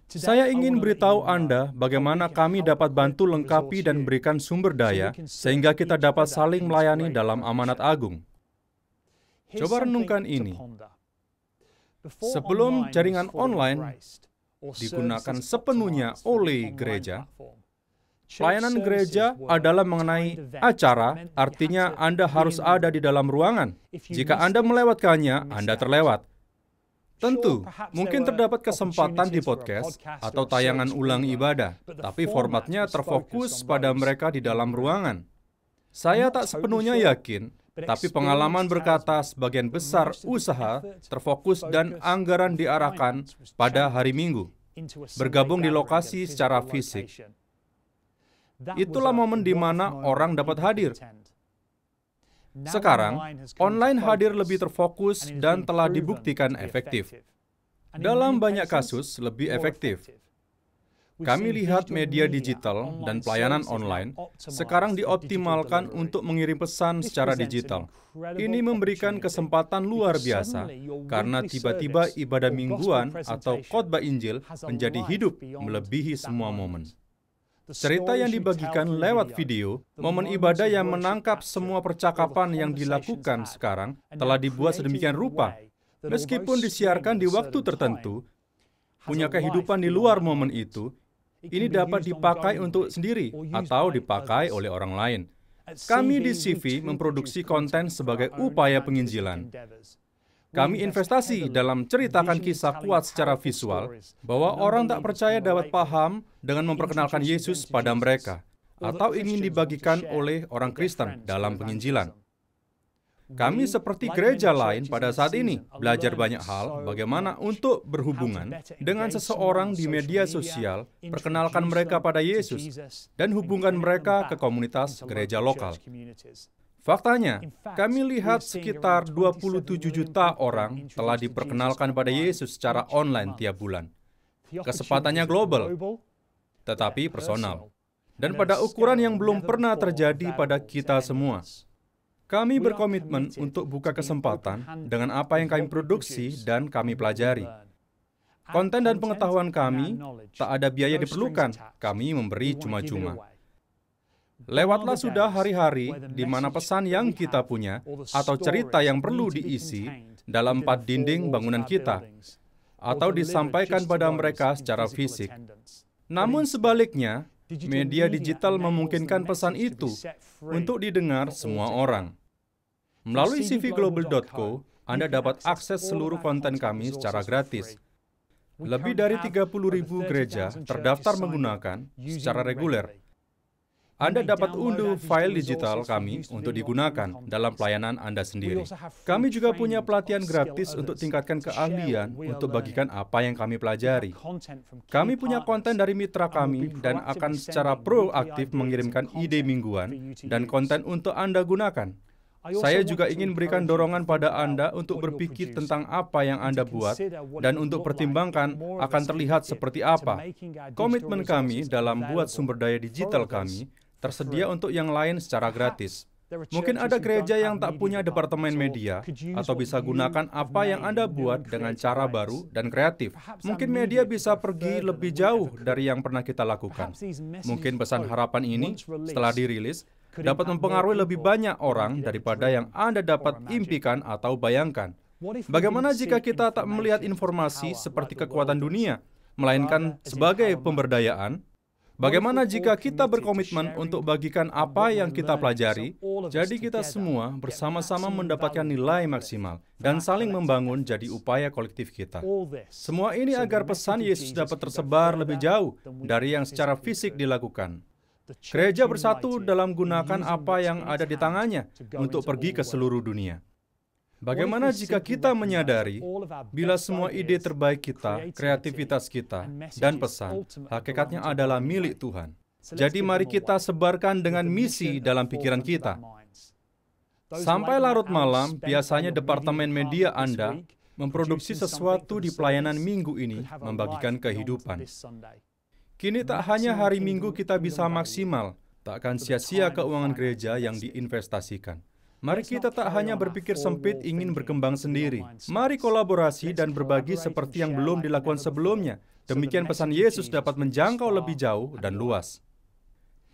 Saya ingin beritahu Anda bagaimana kami dapat bantu lengkapi dan berikan sumber daya sehingga kita dapat saling melayani dalam amanat agung. Coba renungkan ini. Sebelum jaringan online digunakan sepenuhnya oleh gereja, pelayanan gereja adalah mengenai acara, artinya Anda harus ada di dalam ruangan. Jika Anda melewatkannya, Anda terlewat. Tentu, mungkin terdapat kesempatan di podcast atau tayangan ulang ibadah, tapi formatnya terfokus pada mereka di dalam ruangan. Saya tak sepenuhnya yakin, tapi pengalaman berkata sebagian besar usaha terfokus dan anggaran diarahkan pada hari Minggu, bergabung di lokasi secara fisik. Itulah momen di mana orang dapat hadir. Sekarang, online hadir lebih terfokus dan telah dibuktikan efektif. Dalam banyak kasus, lebih efektif. Kami lihat media digital dan pelayanan online sekarang dioptimalkan untuk mengirim pesan secara digital. Ini memberikan kesempatan luar biasa karena tiba-tiba ibadah mingguan atau khotbah Injil menjadi hidup melebihi semua momen. Cerita yang dibagikan lewat video, momen ibadah yang menangkap semua percakapan yang dilakukan sekarang telah dibuat sedemikian rupa. Meskipun disiarkan di waktu tertentu, punya kehidupan di luar momen itu, ini dapat dipakai untuk sendiri atau dipakai oleh orang lain. Kami di CV memproduksi konten sebagai upaya penginjilan. Kami investasi dalam ceritakan kisah kuat secara visual, bahwa orang tak percaya dapat paham dengan memperkenalkan Yesus pada mereka, atau ingin dibagikan oleh orang Kristen dalam penginjilan. Kami seperti gereja lain pada saat ini, belajar banyak hal bagaimana untuk berhubungan dengan seseorang di media sosial, perkenalkan mereka pada Yesus, dan hubungkan mereka ke komunitas gereja lokal. Faktanya, kami lihat sekitar 27 juta orang telah diperkenalkan pada Yesus secara online tiap bulan. Kesempatannya global, tetapi personal. Dan pada ukuran yang belum pernah terjadi pada kita semua. Kami berkomitmen untuk buka kesempatan dengan apa yang kami produksi dan kami pelajari. Konten dan pengetahuan kami, tak ada biaya diperlukan, kami memberi cuma-cuma. Lewatlah sudah hari-hari di mana pesan yang kita punya atau cerita yang perlu diisi dalam 4 dinding bangunan kita atau disampaikan pada mereka secara fisik. Namun sebaliknya, media digital memungkinkan pesan itu untuk didengar semua orang. Melalui cvglobal.co, Anda dapat akses seluruh konten kami secara gratis. Lebih dari 30.000 gereja terdaftar menggunakan secara reguler. Anda dapat unduh file digital kami untuk digunakan dalam pelayanan Anda sendiri. Kami juga punya pelatihan gratis untuk tingkatkan keahlian untuk bagikan apa yang kami pelajari. Kami punya konten dari mitra kami dan akan secara proaktif mengirimkan ide mingguan dan konten untuk Anda gunakan. Saya juga ingin berikan dorongan pada Anda untuk berpikir tentang apa yang Anda buat dan untuk pertimbangkan akan terlihat seperti apa. Komitmen kami dalam buat sumber daya digital kami tersedia untuk yang lain secara gratis. Mungkin ada gereja yang tak punya departemen media atau bisa gunakan apa yang Anda buat dengan cara baru dan kreatif. Mungkin media bisa pergi lebih jauh dari yang pernah kita lakukan. Mungkin pesan harapan ini setelah dirilis dapat mempengaruhi lebih banyak orang daripada yang Anda dapat impikan atau bayangkan. Bagaimana jika kita tak melihat informasi seperti kekuatan dunia, melainkan sebagai pemberdayaan? Bagaimana jika kita berkomitmen untuk bagikan apa yang kita pelajari, jadi kita semua bersama-sama mendapatkan nilai maksimal dan saling membangun jadi upaya kolektif kita. Semua ini agar pesan Yesus dapat tersebar lebih jauh dari yang secara fisik dilakukan. Gereja bersatu dalam gunakan apa yang ada di tangannya untuk pergi ke seluruh dunia. Bagaimana jika kita menyadari bila semua ide terbaik kita, kreativitas kita, dan pesan, hakikatnya adalah milik Tuhan. Jadi mari kita sebarkan dengan misi dalam pikiran kita. Sampai larut malam, biasanya departemen media Anda memproduksi sesuatu di pelayanan minggu ini, membagikan kehidupan. Kini tak hanya hari Minggu kita bisa maksimal, tak akan sia-sia keuangan gereja yang diinvestasikan. Mari kita tak hanya berpikir sempit ingin berkembang sendiri. Mari kolaborasi dan berbagi seperti yang belum dilakukan sebelumnya. Demikian pesan Yesus dapat menjangkau lebih jauh dan luas.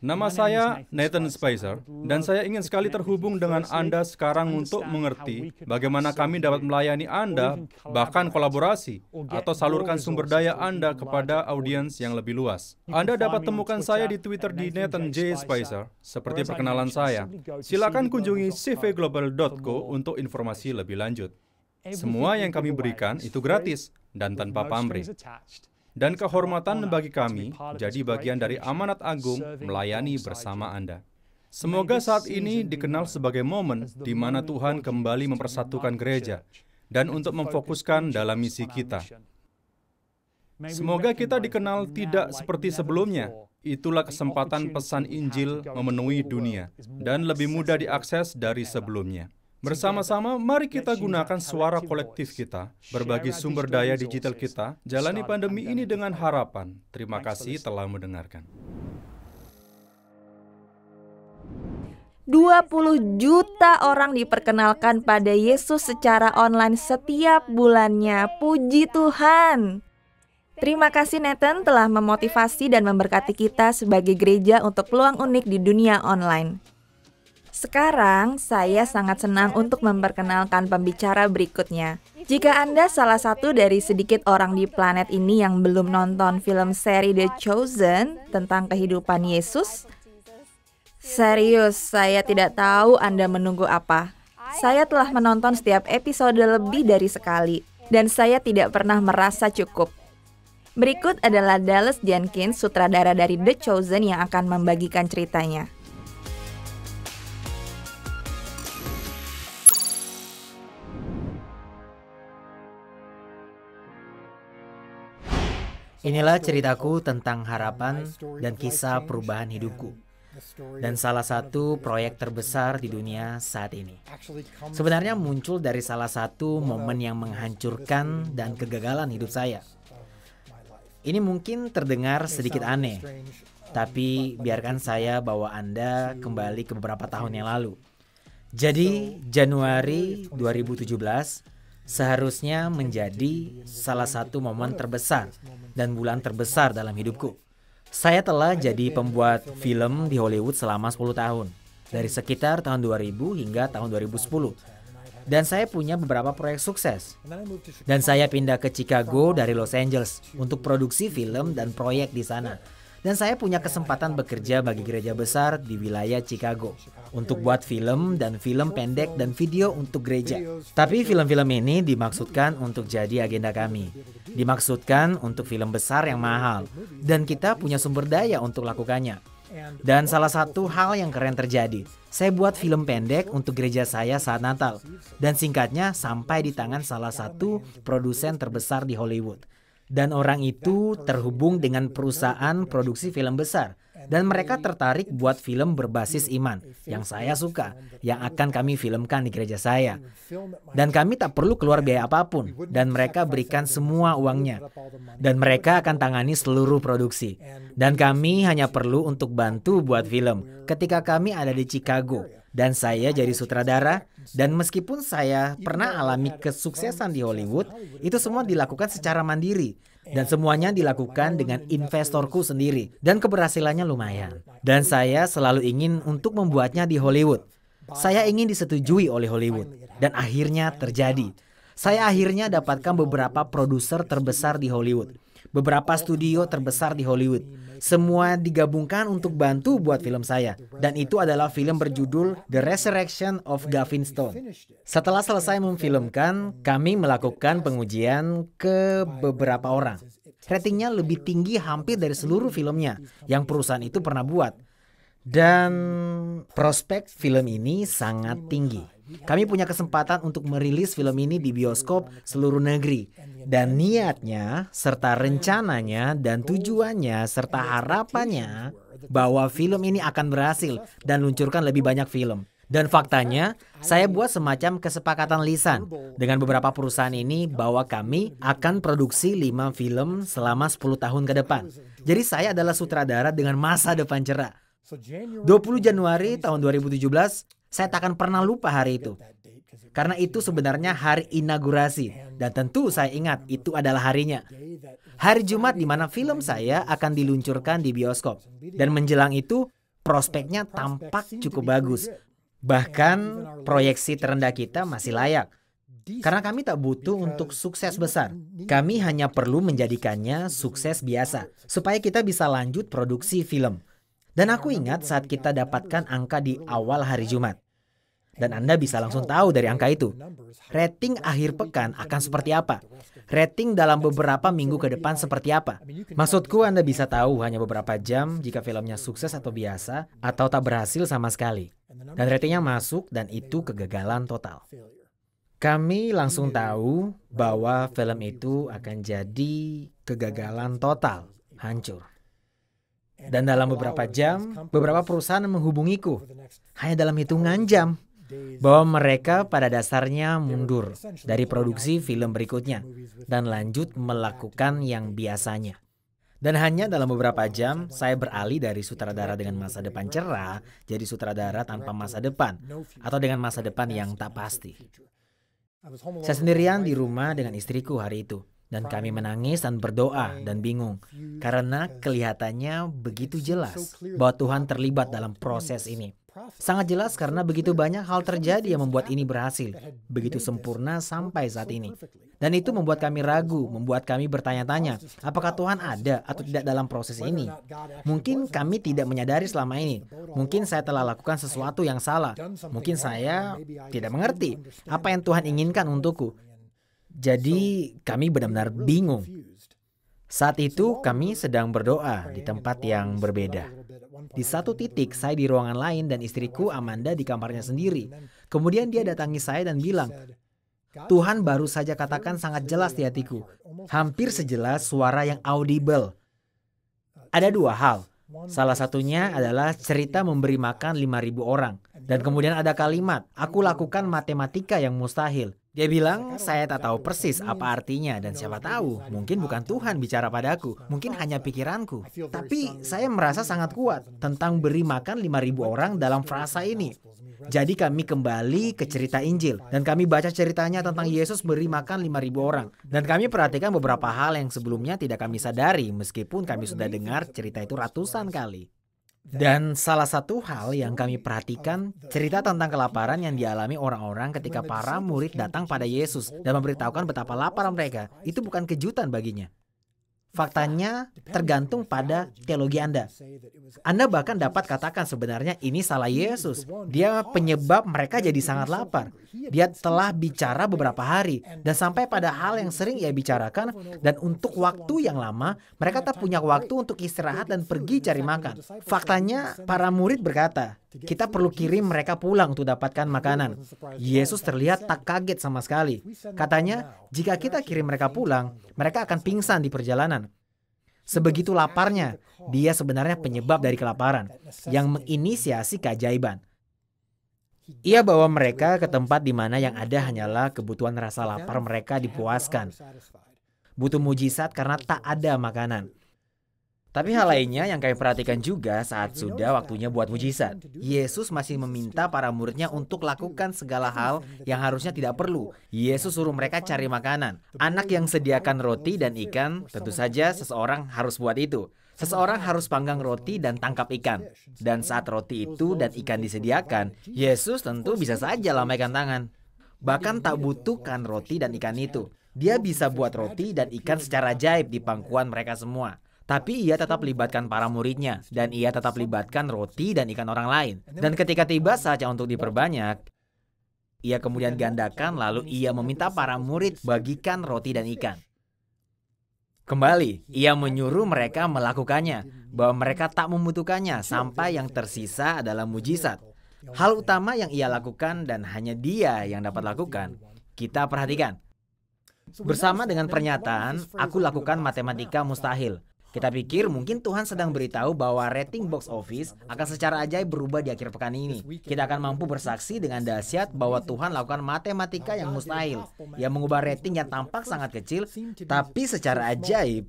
Nama saya Nathan Spicer, dan saya ingin sekali terhubung dengan Anda sekarang untuk mengerti bagaimana kami dapat melayani Anda, bahkan kolaborasi, atau salurkan sumber daya Anda kepada audiens yang lebih luas. Anda dapat temukan saya di Twitter di Nathan J. Spicer, seperti perkenalan saya. Silakan kunjungi cvglobal.co untuk informasi lebih lanjut. Semua yang kami berikan itu gratis dan tanpa pamrih. Dan kehormatan bagi kami jadi bagian dari amanat agung melayani bersama Anda. Semoga saat ini dikenal sebagai momen di mana Tuhan kembali mempersatukan gereja dan untuk memfokuskan dalam misi kita. Semoga kita dikenal tidak seperti sebelumnya. Itulah kesempatan pesan Injil memenuhi dunia dan lebih mudah diakses dari sebelumnya. Bersama-sama, mari kita gunakan suara kolektif kita, berbagi sumber daya digital kita, jalani pandemi ini dengan harapan. Terima kasih telah mendengarkan. 20 juta orang diperkenalkan pada Yesus secara online setiap bulannya. Puji Tuhan. Terima kasih Nathan telah memotivasi dan memberkati kita sebagai gereja untuk peluang unik di dunia online. Sekarang, saya sangat senang untuk memperkenalkan pembicara berikutnya. Jika Anda salah satu dari sedikit orang di planet ini yang belum nonton film seri The Chosen tentang kehidupan Yesus, serius, saya tidak tahu Anda menunggu apa. Saya telah menonton setiap episode lebih dari sekali, dan saya tidak pernah merasa cukup. Berikut adalah Dallas Jenkins, sutradara dari The Chosen yang akan membagikan ceritanya. Inilah ceritaku tentang harapan dan kisah perubahan hidupku. Dan salah satu proyek terbesar di dunia saat ini. Sebenarnya muncul dari salah satu momen yang menghancurkan dan kegagalan hidup saya. Ini mungkin terdengar sedikit aneh, tapi biarkan saya bawa Anda kembali ke beberapa tahun yang lalu. Jadi, Januari 2017 seharusnya menjadi salah satu momen terbesar dan bulan terbesar dalam hidupku. Saya telah jadi pembuat film di Hollywood selama 10 tahun, dari sekitar tahun 2000 hingga tahun 2010. Dan saya punya beberapa proyek sukses. Dan saya pindah ke Chicago dari Los Angeles untuk produksi film dan proyek di sana. Dan saya punya kesempatan bekerja bagi gereja besar di wilayah Chicago untuk buat film dan film pendek dan video untuk gereja. Tapi film-film ini dimaksudkan untuk jadi agenda kami. Dimaksudkan untuk film besar yang mahal. Dan kita punya sumber daya untuk lakukannya. Dan salah satu hal yang keren terjadi. Saya buat film pendek untuk gereja saya saat Natal. Dan singkatnya sampai di tangan salah satu produsen terbesar di Hollywood. Dan orang itu terhubung dengan perusahaan produksi film besar. Dan mereka tertarik buat film berbasis iman yang saya suka, yang akan kami filmkan di gereja saya. Dan kami tak perlu keluar biaya apapun, dan mereka berikan semua uangnya. Dan mereka akan tangani seluruh produksi. Dan kami hanya perlu untuk bantu buat film ketika kami ada di Chicago. Dan saya jadi sutradara, dan meskipun saya pernah alami kesuksesan di Hollywood, itu semua dilakukan secara mandiri. Dan semuanya dilakukan dengan investorku sendiri. Dan keberhasilannya lumayan. Dan saya selalu ingin untuk membuatnya di Hollywood. Saya ingin disetujui oleh Hollywood. Dan akhirnya terjadi. Saya akhirnya dapatkan beberapa produser terbesar di Hollywood, beberapa studio terbesar di Hollywood. Semua digabungkan untuk bantu buat film saya. Dan itu adalah film berjudul The Resurrection of Gavin Stone. Setelah selesai memfilmkan, kami melakukan pengujian ke beberapa orang. Ratingnya lebih tinggi hampir dari seluruh filmnya yang perusahaan itu pernah buat. Dan prospek film ini sangat tinggi. Kami punya kesempatan untuk merilis film ini di bioskop seluruh negeri. Dan niatnya, serta rencananya, dan tujuannya, serta harapannya bahwa film ini akan berhasil dan luncurkan lebih banyak film. Dan faktanya, saya buat semacam kesepakatan lisan dengan beberapa perusahaan ini bahwa kami akan produksi 5 film selama 10 tahun ke depan. Jadi saya adalah sutradara dengan masa depan cerah. 20 Januari tahun 2017, saya tak akan pernah lupa hari itu. Karena itu sebenarnya hari inaugurasi. Dan tentu saya ingat itu adalah harinya. Hari Jumat di mana film saya akan diluncurkan di bioskop. Dan menjelang itu, prospeknya tampak cukup bagus. Bahkan proyeksi terendah kita masih layak. Karena kami tak butuh untuk sukses besar. Kami hanya perlu menjadikannya sukses biasa. Supaya kita bisa lanjut produksi film. Dan aku ingat saat kita dapatkan angka di awal hari Jumat. Dan Anda bisa langsung tahu dari angka itu. Rating akhir pekan akan seperti apa? Rating dalam beberapa minggu ke depan seperti apa? Maksudku Anda bisa tahu hanya beberapa jam jika filmnya sukses atau biasa, atau tak berhasil sama sekali. Dan ratingnya masuk dan itu kegagalan total. Kami langsung tahu bahwa film itu akan jadi kegagalan total, hancur. Dan dalam beberapa jam, beberapa perusahaan menghubungiku. Hanya dalam hitungan jam. Bahwa mereka pada dasarnya mundur dari produksi film berikutnya. Dan lanjut melakukan yang biasanya. Dan hanya dalam beberapa jam, saya beralih dari sutradara dengan masa depan cerah, jadi sutradara tanpa masa depan. Atau dengan masa depan yang tak pasti. Saya sendirian di rumah dengan istriku hari itu. Dan kami menangis dan berdoa dan bingung. Karena kelihatannya begitu jelas bahwa Tuhan terlibat dalam proses ini. Sangat jelas karena begitu banyak hal terjadi yang membuat ini berhasil. Begitu sempurna sampai saat ini. Dan itu membuat kami ragu, membuat kami bertanya-tanya. Apakah Tuhan ada atau tidak dalam proses ini? Mungkin kami tidak menyadari selama ini. Mungkin saya telah lakukan sesuatu yang salah. Mungkin saya tidak mengerti apa yang Tuhan inginkan untukku. Jadi kami benar-benar bingung. Saat itu kami sedang berdoa di tempat yang berbeda. Di satu titik saya di ruangan lain dan istriku Amanda di kamarnya sendiri. Kemudian dia datangi saya dan bilang, Tuhan baru saja katakan sangat jelas di hatiku. Hampir sejelas suara yang audible. Ada 2 hal. Salah satunya adalah cerita memberi makan 5.000 orang. Dan kemudian ada kalimat, aku lakukan matematika yang mustahil. Dia bilang, saya tak tahu persis apa artinya dan siapa tahu, mungkin bukan Tuhan bicara padaku, mungkin hanya pikiranku. Tapi saya merasa sangat kuat tentang beri makan 5.000 orang dalam frasa ini. Jadi kami kembali ke cerita Injil dan kami baca ceritanya tentang Yesus beri makan 5.000 orang. Dan kami perhatikan beberapa hal yang sebelumnya tidak kami sadari meskipun kami sudah dengar cerita itu ratusan kali. Dan salah satu hal yang kami perhatikan, cerita tentang kelaparan yang dialami orang-orang ketika para murid datang pada Yesus dan memberitahukan betapa lapar mereka. Itu bukan kejutan baginya. Faktanya tergantung pada teologi Anda. Anda bahkan dapat katakan sebenarnya ini salah Yesus. Dia penyebab mereka jadi sangat lapar. Dia telah bicara beberapa hari dan sampai pada hal yang sering ia bicarakan dan untuk waktu yang lama mereka tak punya waktu untuk istirahat dan pergi cari makan. Faktanya para murid berkata, kita perlu kirim mereka pulang untuk dapatkan makanan. Yesus terlihat tak kaget sama sekali. Katanya, jika kita kirim mereka pulang, mereka akan pingsan di perjalanan. Sebegitu laparnya, dia sebenarnya penyebab dari kelaparan yang menginisiasi keajaiban. Ia bawa mereka ke tempat di mana yang ada hanyalah kebutuhan rasa lapar mereka dipuaskan. Butuh mujizat karena tak ada makanan. Tapi hal lainnya yang kami perhatikan juga saat sudah waktunya buat mujizat. Yesus masih meminta para muridnya untuk lakukan segala hal yang harusnya tidak perlu. Yesus suruh mereka cari makanan. Anak yang sediakan roti dan ikan, tentu saja seseorang harus buat itu. Seseorang harus panggang roti dan tangkap ikan. Dan saat roti itu dan ikan disediakan, Yesus tentu bisa saja lambaikan tangan. bahkan tak butuhkan roti dan ikan itu. Dia bisa buat roti dan ikan secara ajaib di pangkuan mereka semua. Tapi ia tetap libatkan para muridnya, dan ia tetap libatkan roti dan ikan orang lain. Dan ketika tiba saatnya untuk diperbanyak, ia kemudian gandakan, lalu ia meminta para murid bagikan roti dan ikan. Kembali, ia menyuruh mereka melakukannya, bahwa mereka tak membutuhkannya sampai yang tersisa adalah mujizat. Hal utama yang ia lakukan dan hanya dia yang dapat lakukan, kita perhatikan. Bersama dengan pernyataan, aku lakukan matematika mustahil. Kita pikir mungkin Tuhan sedang beritahu bahwa rating box office akan secara ajaib berubah di akhir pekan ini. Kita akan mampu bersaksi dengan dahsyat bahwa Tuhan lakukan matematika yang mustahil, yang mengubah rating yang tampak sangat kecil, tapi secara ajaib,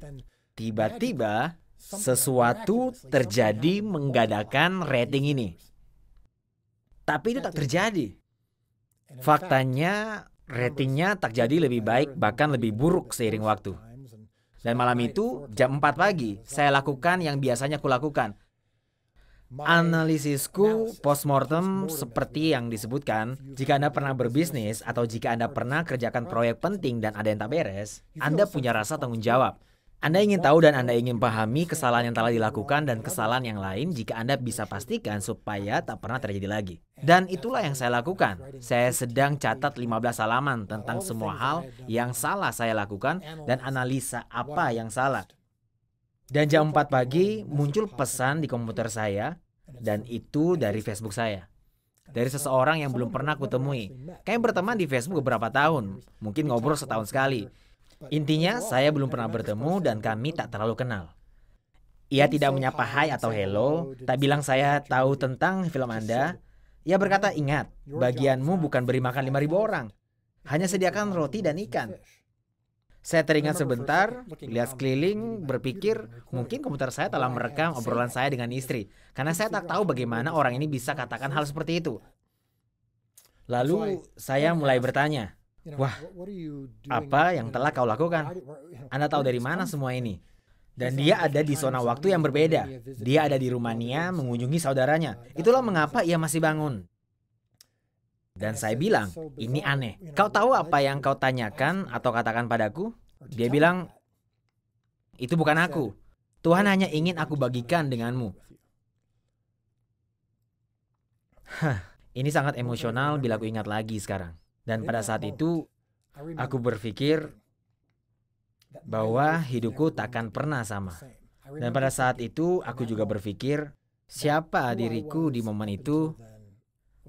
tiba-tiba sesuatu terjadi menggandakan rating ini. Tapi itu tak terjadi. Faktanya, ratingnya tak jadi lebih baik, bahkan lebih buruk seiring waktu. Dan malam itu, jam 4 pagi, saya lakukan yang biasanya kulakukan. Analisisku postmortem seperti yang disebutkan, jika Anda pernah berbisnis atau jika Anda pernah kerjakan proyek penting dan ada yang tak beres, Anda punya rasa tanggung jawab. Anda ingin tahu dan Anda ingin pahami kesalahan yang telah dilakukan dan kesalahan yang lain jika Anda bisa pastikan supaya tak pernah terjadi lagi. Dan itulah yang saya lakukan. Saya sedang catat 15 halaman tentang semua hal yang salah saya lakukan dan analisa apa yang salah. Dan jam 4 pagi muncul pesan di komputer saya dan itu dari Facebook saya. Dari seseorang yang belum pernah kutemui. Kami berteman di Facebook beberapa tahun, mungkin ngobrol setahun sekali. Intinya, saya belum pernah bertemu dan kami tak terlalu kenal. Ia tidak menyapa hai atau hello, tak bilang saya tahu tentang film Anda. Ia berkata, ingat, bagianmu bukan beri makan 5.000 orang. Hanya sediakan roti dan ikan. Saya teringat sebentar, lihat sekeliling, berpikir, mungkin komputer saya telah merekam obrolan saya dengan istri. Karena saya tak tahu bagaimana orang ini bisa katakan hal seperti itu. Lalu, saya mulai bertanya, wah, apa yang telah kau lakukan? Anda tahu dari mana semua ini? Dan dia ada di zona waktu yang berbeda. Dia ada di Rumania mengunjungi saudaranya. Itulah mengapa ia masih bangun. Dan saya bilang, ini aneh. Kau tahu apa yang kau tanyakan atau katakan padaku? Dia bilang, itu bukan aku. Tuhan hanya ingin aku bagikan denganmu. Ini sangat emosional bila aku ingat lagi sekarang. Dan pada saat itu, aku berpikir bahwa hidupku takkan pernah sama. Dan pada saat itu, aku juga berpikir, siapa diriku di momen itu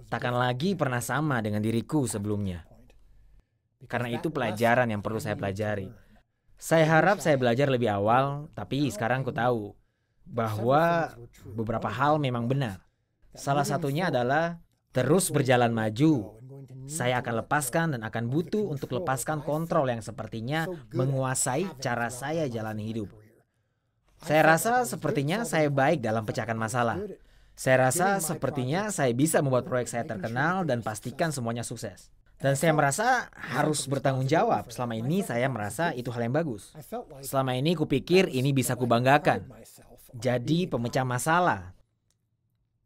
takkan lagi pernah sama dengan diriku sebelumnya. Karena itu pelajaran yang perlu saya pelajari. Saya harap saya belajar lebih awal, tapi sekarang aku tahu bahwa beberapa hal memang benar. Salah satunya adalah terus berjalan maju. Saya akan lepaskan dan akan butuh untuk lepaskan kontrol yang sepertinya menguasai cara saya jalani hidup. Saya rasa sepertinya saya baik dalam pecahkan masalah. Saya rasa sepertinya saya bisa membuat proyek saya terkenal dan pastikan semuanya sukses. Dan saya merasa harus bertanggung jawab. Selama ini saya merasa itu hal yang bagus. Selama ini kupikir ini bisa kubanggakan. Jadi pemecah masalah.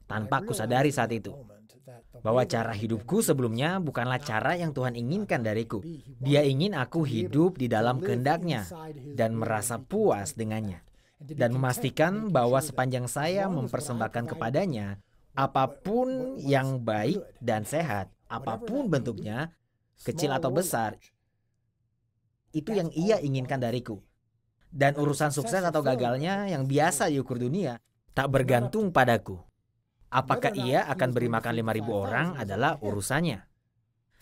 Tanpa kusadari saat itu. Bahwa cara hidupku sebelumnya bukanlah cara yang Tuhan inginkan dariku. Dia ingin aku hidup di dalam kehendak-Nya dan merasa puas dengannya. Dan memastikan bahwa sepanjang saya mempersembahkan kepadanya, apapun yang baik dan sehat, apapun bentuknya, kecil atau besar, itu yang Ia inginkan dariku. Dan urusan sukses atau gagalnya yang biasa diukur dunia, tak bergantung padaku. Apakah ia akan beri makan 5.000 orang adalah urusannya.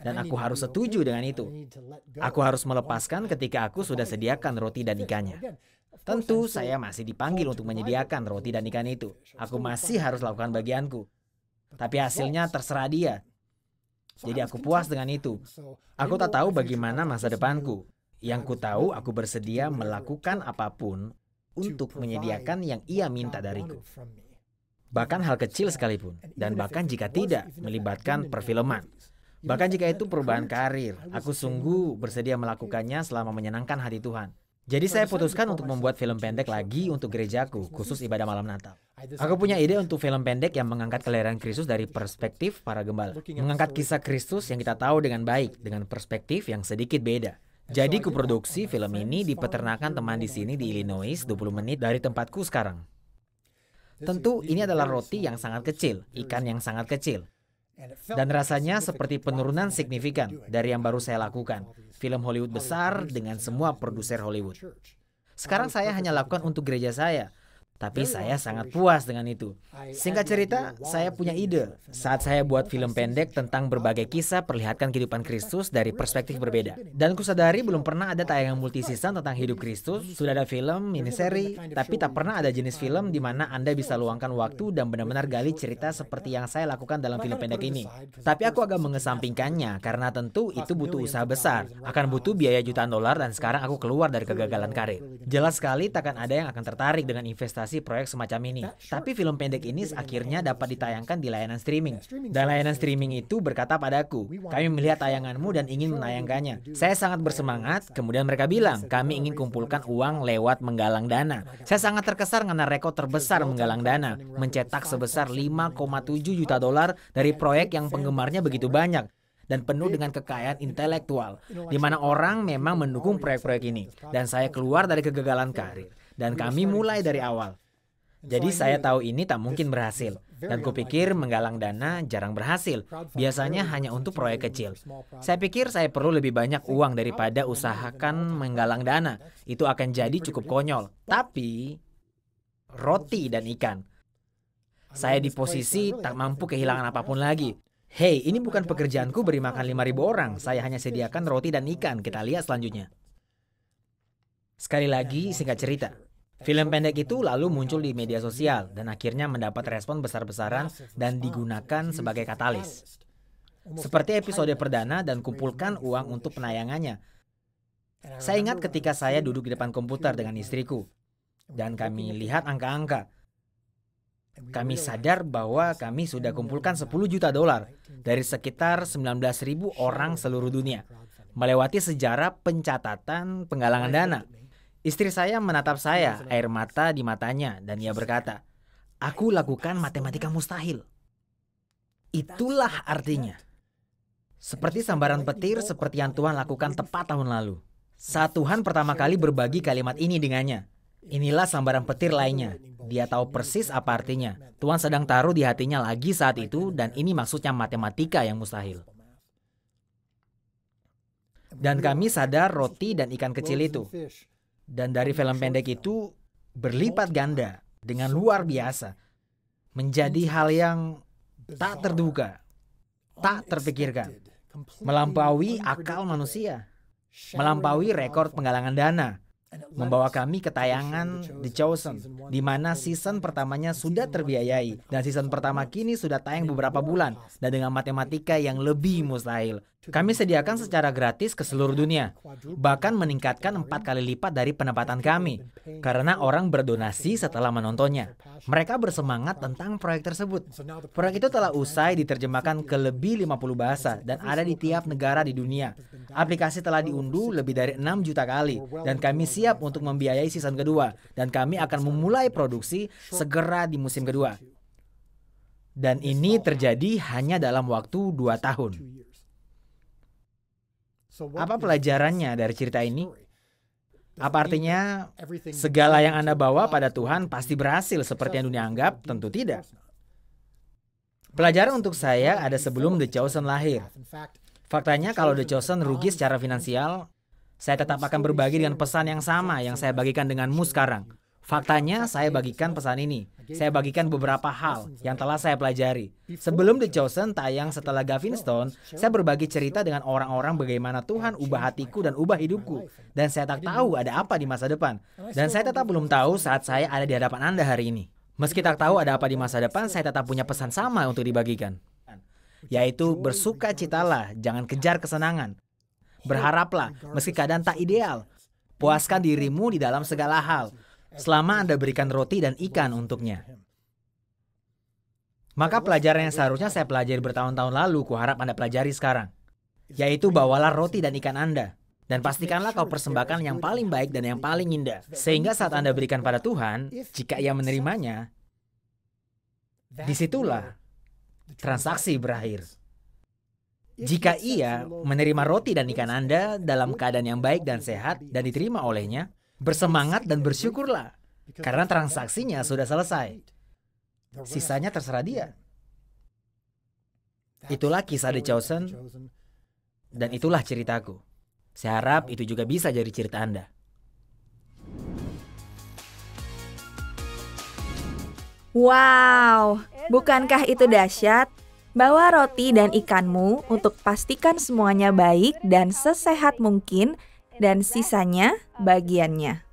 Dan aku harus setuju dengan itu. Aku harus melepaskan ketika aku sudah sediakan roti dan ikannya. Tentu saya masih dipanggil untuk menyediakan roti dan ikan itu. Aku masih harus lakukan bagianku. Tapi hasilnya terserah dia. Jadi aku puas dengan itu. Aku tak tahu bagaimana masa depanku. Yang ku tahu aku bersedia melakukan apapun untuk menyediakan yang Ia minta dariku. Bahkan hal kecil sekalipun, dan bahkan jika tidak melibatkan perfilman. Bahkan jika itu perubahan karir, aku sungguh bersedia melakukannya selama menyenangkan hati Tuhan. Jadi saya putuskan untuk membuat film pendek lagi untuk gerejaku, khusus ibadah malam Natal. Aku punya ide untuk film pendek yang mengangkat kelahiran Kristus dari perspektif para gembala. Mengangkat kisah Kristus yang kita tahu dengan baik, dengan perspektif yang sedikit beda. Jadi kuproduksi film ini di peternakan teman di sini di Illinois, 20 menit dari tempatku sekarang. Tentu ini adalah roti yang sangat kecil, ikan yang sangat kecil. Dan rasanya seperti penurunan signifikan dari yang baru saya lakukan. Film Hollywood besar dengan semua produser Hollywood. Sekarang saya hanya lakukan untuk gereja saya. Tapi saya sangat puas dengan itu. Singkat cerita, saya punya ide saat saya buat film pendek tentang berbagai kisah perlihatkan kehidupan Kristus dari perspektif berbeda. Dan kusadari belum pernah ada tayangan multi-season tentang hidup Kristus. Sudah ada film, miniseri, tapi tak pernah ada jenis film di mana Anda bisa luangkan waktu dan benar-benar gali cerita seperti yang saya lakukan dalam film pendek ini. Tapi aku agak mengesampingkannya karena tentu itu butuh usaha besar, akan butuh biaya jutaan dolar dan sekarang aku keluar dari kegagalan karir. Jelas sekali takkan ada yang akan tertarik dengan investasi proyek semacam ini. Tapi film pendek ini akhirnya dapat ditayangkan di layanan streaming. Dan layanan streaming itu berkata padaku, kami melihat tayanganmu dan ingin menayangkannya. Saya sangat bersemangat, kemudian mereka bilang, kami ingin kumpulkan uang lewat menggalang dana. Saya sangat terkesan karena rekor terbesar menggalang dana, mencetak sebesar 5,7 juta dolar dari proyek yang penggemarnya begitu banyak. Dan penuh dengan kekayaan intelektual, di mana orang memang mendukung proyek-proyek ini. Dan saya keluar dari kegagalan karir. Dan kami mulai dari awal. Jadi saya tahu ini tak mungkin berhasil. Dan kupikir menggalang dana jarang berhasil. Biasanya hanya untuk proyek kecil. Saya pikir saya perlu lebih banyak uang daripada usahakan menggalang dana. Itu akan jadi cukup konyol. Tapi roti dan ikan. Saya di posisi tak mampu kehilangan apapun lagi. Hei, ini bukan pekerjaanku beri makan 5.000 orang. Saya hanya sediakan roti dan ikan. Kita lihat selanjutnya. Sekali lagi, singkat cerita. Film pendek itu lalu muncul di media sosial dan akhirnya mendapat respon besar-besaran dan digunakan sebagai katalis. Seperti episode perdana dan kumpulkan uang untuk penayangannya. Saya ingat ketika saya duduk di depan komputer dengan istriku dan kami lihat angka-angka. Kami sadar bahwa kami sudah kumpulkan 10 juta dolar dari sekitar 19.000 orang seluruh dunia, melewati sejarah pencatatan penggalangan dana. Istri saya menatap saya, air mata di matanya, dan ia berkata, "Aku lakukan matematika mustahil." Itulah artinya. Seperti sambaran petir seperti yang Tuhan lakukan tepat tahun lalu. Saat Tuhan pertama kali berbagi kalimat ini dengannya. Inilah sambaran petir lainnya. Dia tahu persis apa artinya. Tuhan sedang taruh di hatinya lagi saat itu, dan ini maksudnya matematika yang mustahil. Dan kami sadar roti dan ikan kecil itu. Dan dari film pendek itu berlipat ganda dengan luar biasa. Menjadi hal yang tak terduga, tak terpikirkan. Melampaui akal manusia. Melampaui rekor penggalangan dana. Membawa kami ke tayangan The Chosen, di mana season pertamanya sudah terbiayai. Dan season pertama kini sudah tayang beberapa bulan. Dan dengan matematika yang lebih mustahil. Kami sediakan secara gratis ke seluruh dunia. Bahkan meningkatkan 4 kali lipat dari pendapatan kami. Karena orang berdonasi setelah menontonnya. Mereka bersemangat tentang proyek tersebut. Proyek itu telah usai diterjemahkan ke lebih 50 bahasa dan ada di tiap negara di dunia. Aplikasi telah diunduh lebih dari 6 juta kali. Dan kami siap untuk membiayai season kedua. Dan kami akan memulai produksi segera di musim kedua. Dan ini terjadi hanya dalam waktu 2 tahun. Apa pelajarannya dari cerita ini? Apa artinya segala yang Anda bawa pada Tuhan pasti berhasil seperti yang dunia anggap? Tentu tidak. Pelajaran untuk saya ada sebelum The Chosen lahir. Faktanya kalau The Chosen rugi secara finansial, saya tetap akan berbagi dengan pesan yang sama yang saya bagikan denganmu sekarang. Faktanya saya bagikan pesan ini. Saya bagikan beberapa hal yang telah saya pelajari. Sebelum The Chosen tayang setelah Gavin Stone, saya berbagi cerita dengan orang-orang bagaimana Tuhan ubah hatiku dan ubah hidupku. Dan saya tak tahu ada apa di masa depan. Dan saya tetap belum tahu saat saya ada di hadapan Anda hari ini. Meski tak tahu ada apa di masa depan, saya tetap punya pesan sama untuk dibagikan. Yaitu bersukacitalah, jangan kejar kesenangan. Berharaplah, meski keadaan tak ideal. Puaskan dirimu di dalam segala hal. Selama Anda berikan roti dan ikan untuknya. Maka pelajaran yang seharusnya saya pelajari bertahun-tahun lalu, kuharap Anda pelajari sekarang. Yaitu bawalah roti dan ikan Anda. Dan pastikanlah kau persembahkan yang paling baik dan yang paling indah. Sehingga saat Anda berikan pada Tuhan, jika Ia menerimanya, disitulah transaksi berakhir. Jika Ia menerima roti dan ikan Anda dalam keadaan yang baik dan sehat dan diterima olehnya, bersemangat dan bersyukurlah. Karena transaksinya sudah selesai. Sisanya terserah Dia. Itulah kisah The Chosen, dan itulah ceritaku. Saya harap itu juga bisa jadi cerita Anda. Wow, bukankah itu dahsyat? Bawa roti dan ikanmu untuk pastikan semuanya baik dan sesehat mungkin, dan sisanya bagiannya.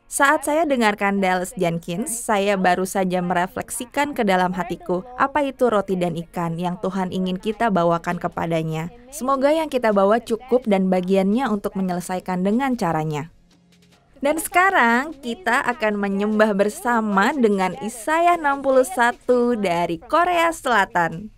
Saat saya dengarkan Dallas Jenkins, saya baru saja merefleksikan ke dalam hatiku, apa itu roti dan ikan yang Tuhan ingin kita bawakan kepadanya. Semoga yang kita bawa cukup dan bagiannya untuk menyelesaikan dengan caranya. Dan sekarang kita akan menyembah bersama dengan Yesaya 61 dari Korea Selatan.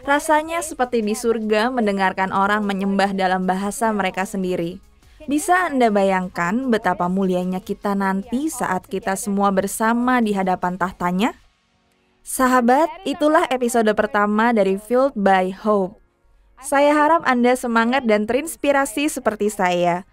Rasanya seperti di surga mendengarkan orang menyembah dalam bahasa mereka sendiri. Bisa Anda bayangkan betapa mulianya kita nanti saat kita semua bersama di hadapan tahtanya? Sahabat, itulah episode pertama dari Filled by Hope. Saya harap Anda semangat dan terinspirasi seperti saya.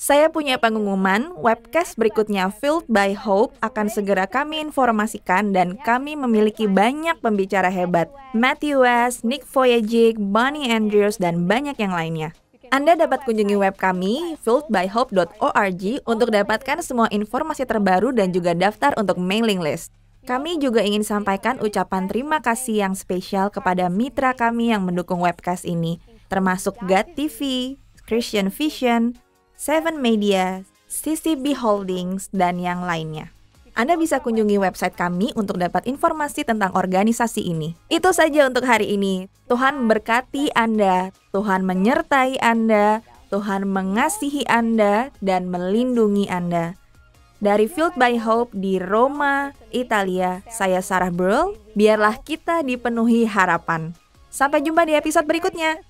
Saya punya pengumuman, webcast berikutnya Filled by Hope akan segera kami informasikan dan kami memiliki banyak pembicara hebat. Matthew West, Nick Vujicic, Bonnie Andrews, dan banyak yang lainnya. Anda dapat kunjungi web kami, filledbyhope.org, untuk dapatkan semua informasi terbaru dan juga daftar untuk mailing list. Kami juga ingin sampaikan ucapan terima kasih yang spesial kepada mitra kami yang mendukung webcast ini, termasuk God TV, Christian Vision, Seven Media, CCB Holdings, dan yang lainnya. Anda bisa kunjungi website kami untuk dapat informasi tentang organisasi ini. Itu saja untuk hari ini. Tuhan berkati Anda, Tuhan menyertai Anda, Tuhan mengasihi Anda, dan melindungi Anda. Dari Filled by Hope di Roma, Italia, saya Sarah Burl. Biarlah kita dipenuhi harapan. Sampai jumpa di episode berikutnya.